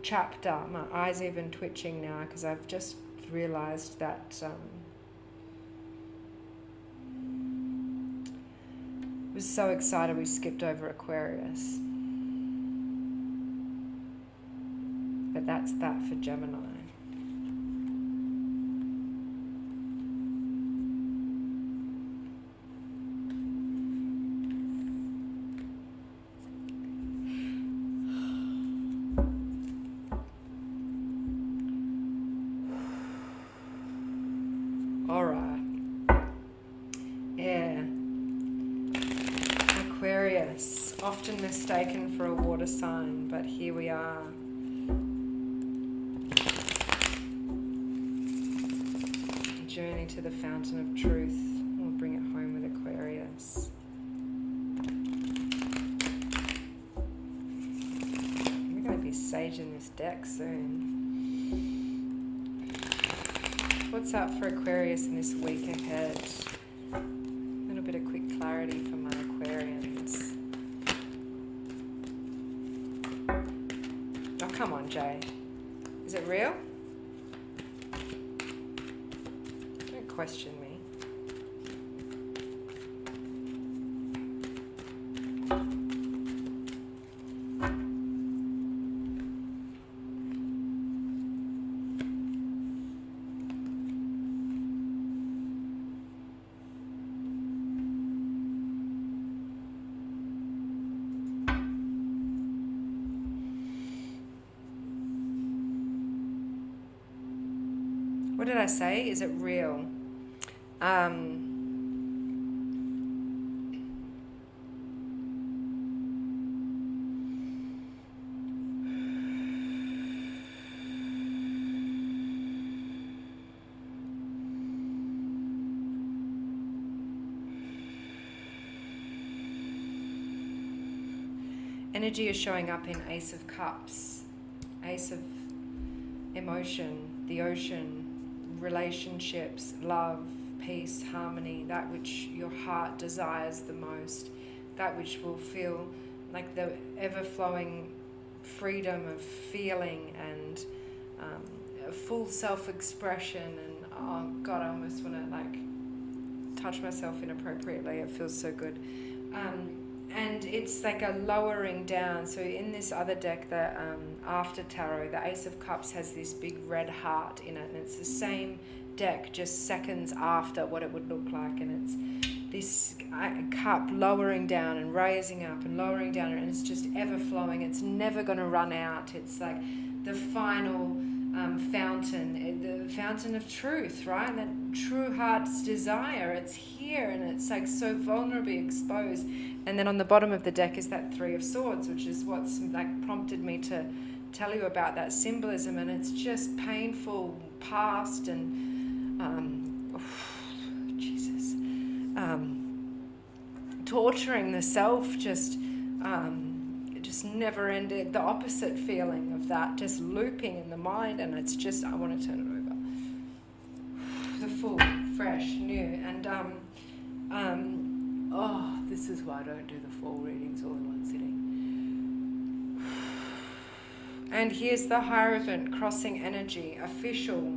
chapter. My eyes even twitching now, because I've just realized that I was so excited we skipped over Aquarius. But that's that for Gemini. All right. Yeah. Aquarius, often mistaken for a water sign, but here we are. Journey to the fountain of truth. We'll bring it home with Aquarius. We're going to be saging this deck soon. What's up for Aquarius in this week ahead? say? Is it real? Don't question me. What did I say? Is it real? Energy is showing up in Ace of Cups, Ace of emotion, the ocean, relationships, love, peace, harmony, that which your heart desires the most, that which will feel like the ever-flowing freedom of feeling and full self-expression. And oh God, I almost want to like touch myself inappropriately. It feels so good. And it's like a lowering down. So in this other deck, the After Tarot, the Ace of Cups has this big red heart in it, and it's the same deck just seconds after what it would look like, and it's this cup lowering down and raising up and lowering down, and it's just ever flowing. It's never going to run out. It's like the final fountain, the fountain of truth, right? That true heart's desire. It's here, and it's like so vulnerably exposed. And then on the bottom of the deck is that Three of Swords, which is what's like prompted me to tell you about that symbolism. And it's just painful past and Jesus, torturing the self, just never ended. The opposite feeling of that, just looping in the mind, and it's just, I want to turn it over. The full, fresh, new, and oh, this is why I don't do the full readings all in one sitting. And here's the Hierophant crossing energy, official,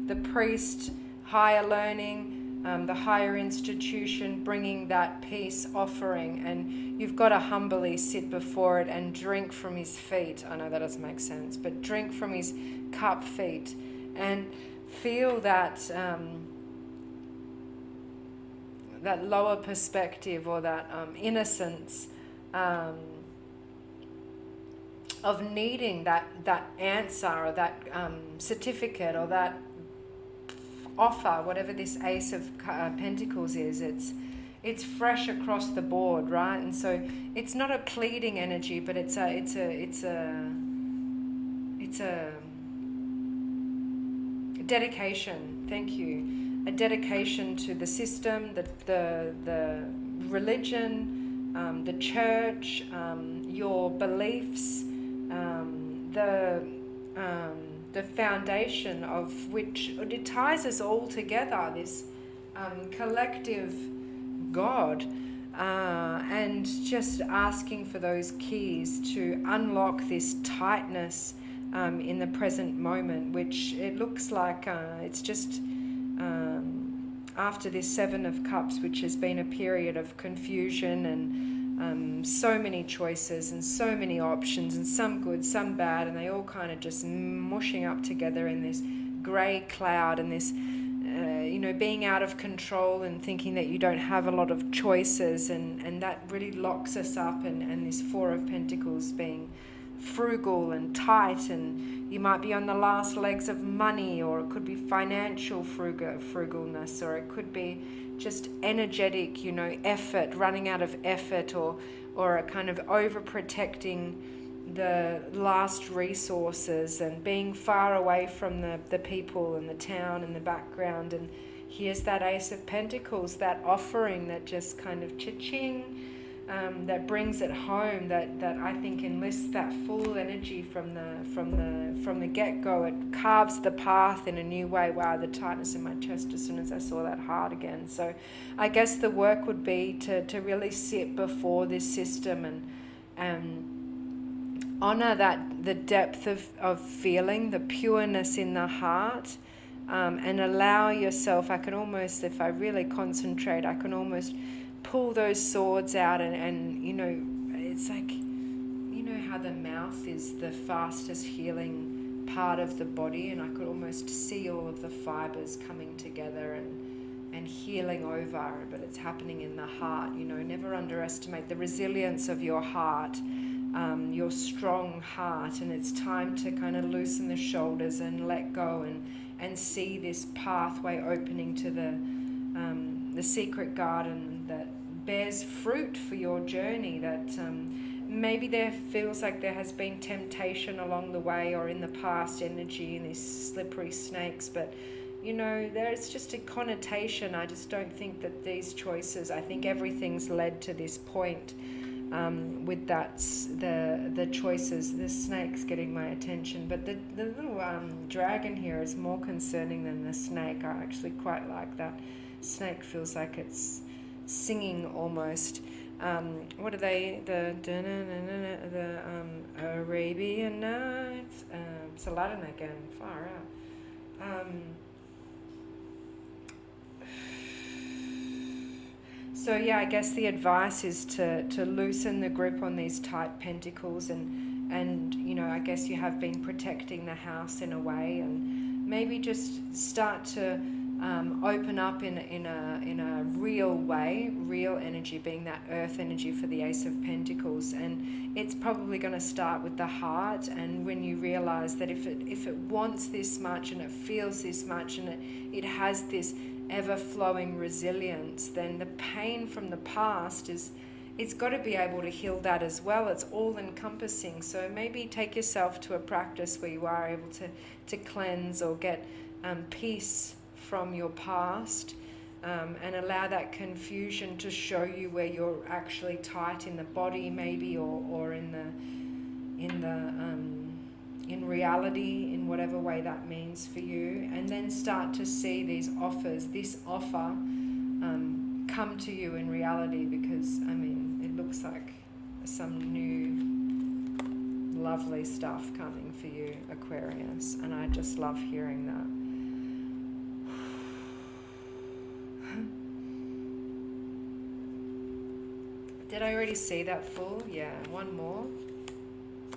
the priest, higher learning, the higher institution, bringing that peace offering, and you've got to humbly sit before it and drink from his feet. I know that doesn't make sense, but drink from his cup feet and feel that that lower perspective, or that innocence of needing that answer, or that certificate, or that offer, whatever this Ace of Pentacles is. It's fresh across the board, right? And so it's not a pleading energy, but it's a dedication. Thank you. A dedication to the system, the religion, the church, your beliefs, the foundation of which it ties us all together, this collective God, and just asking for those keys to unlock this tightness in the present moment, which it looks like it's just after this Seven of Cups, which has been a period of confusion and so many choices and so many options, and some good, some bad, and they all kind of just mushing up together in this grey cloud, and this being out of control and thinking that you don't have a lot of choices, and that really locks us up, and this Four of Pentacles being frugal and tight, and you might be on the last legs of money, or it could be financial frugalness, or it could be just energetic, effort, running out of effort, or a kind of overprotecting the last resources, and being far away from the people and the town and the background. And here's that Ace of Pentacles, that offering that just kind of cha-ching, that brings it home, that I think enlists that full energy from the get-go. It carves the path in a new way. Wow, the tightness in my chest as soon as I saw that heart again. So I guess the work would be to really sit before this system and honor that the depth of feeling, the pureness in the heart, and allow yourself. I can almost, if I really concentrate, I can almost pull those swords out, and you know, it's like, you know how the mouth is the fastest healing part of the body, and I could almost see all of the fibers coming together and healing over, but it's happening in the heart. You know, never underestimate the resilience of your heart, your strong heart, and it's time to kind of loosen the shoulders and let go and see this pathway opening to the secret garden that bears fruit for your journey, that maybe there feels like there has been temptation along the way, or in the past energy and these slippery snakes, but you know, there's just a connotation. I just don't think that these choices, I think everything's led to this point, with that, the choices. The snake's getting my attention, but the little dragon here is more concerning than the snake. I actually quite like that. Snake feels like it's singing almost. What are they? The Arabian Nights. It's Aladdin again. Far out. So yeah, I guess the advice is to loosen the grip on these tight pentacles, and you know, I guess you have been protecting the house in a way, and maybe just start to open up in a real way, real energy, being that earth energy for the Ace of Pentacles. And it's probably going to start with the heart, and when you realize that if it wants this much and it feels this much and it has this ever-flowing resilience, then the pain from the past it's got to be able to heal that as well. It's all encompassing. So maybe take yourself to a practice where you are able to cleanse or get peace from your past, and allow that confusion to show you where you're actually tight in the body, maybe, or in reality, in whatever way that means for you, and then start to see these offers, this offer, come to you in reality, because I mean, it looks like some new lovely stuff coming for you, Aquarius, and I just love hearing that. Did I already see that full? Yeah, one more.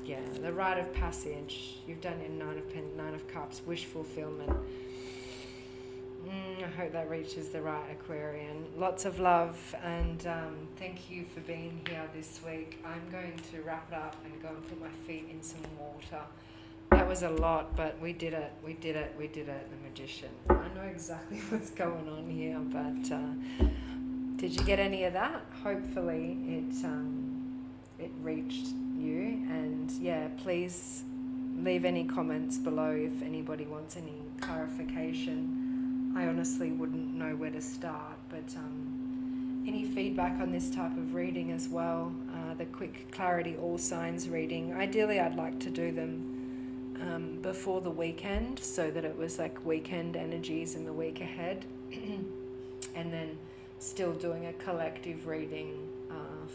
Yeah, the rite of passage. You've done your Nine of Cups, wish fulfillment. I hope that reaches the right Aquarian. Lots of love, and thank you for being here this week. I'm going to wrap it up and go and put my feet in some water. That was a lot, but we did it. The magician. I know exactly what's going on here, but did you get any of that? Hopefully it reached you. And yeah, please leave any comments below if anybody wants any clarification. I honestly wouldn't know where to start, but any feedback on this type of reading as well, the quick clarity all signs reading. Ideally, I'd like to do them before the weekend, so that it was like weekend energies in the week ahead, and then still doing a collective reading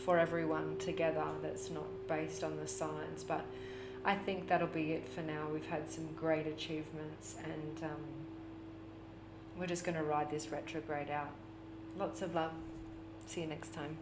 for everyone together that's not based on the signs. But I think that'll be it for now. We've had some great achievements, and we're just going to ride this retrograde out. Lots of love. See you next time.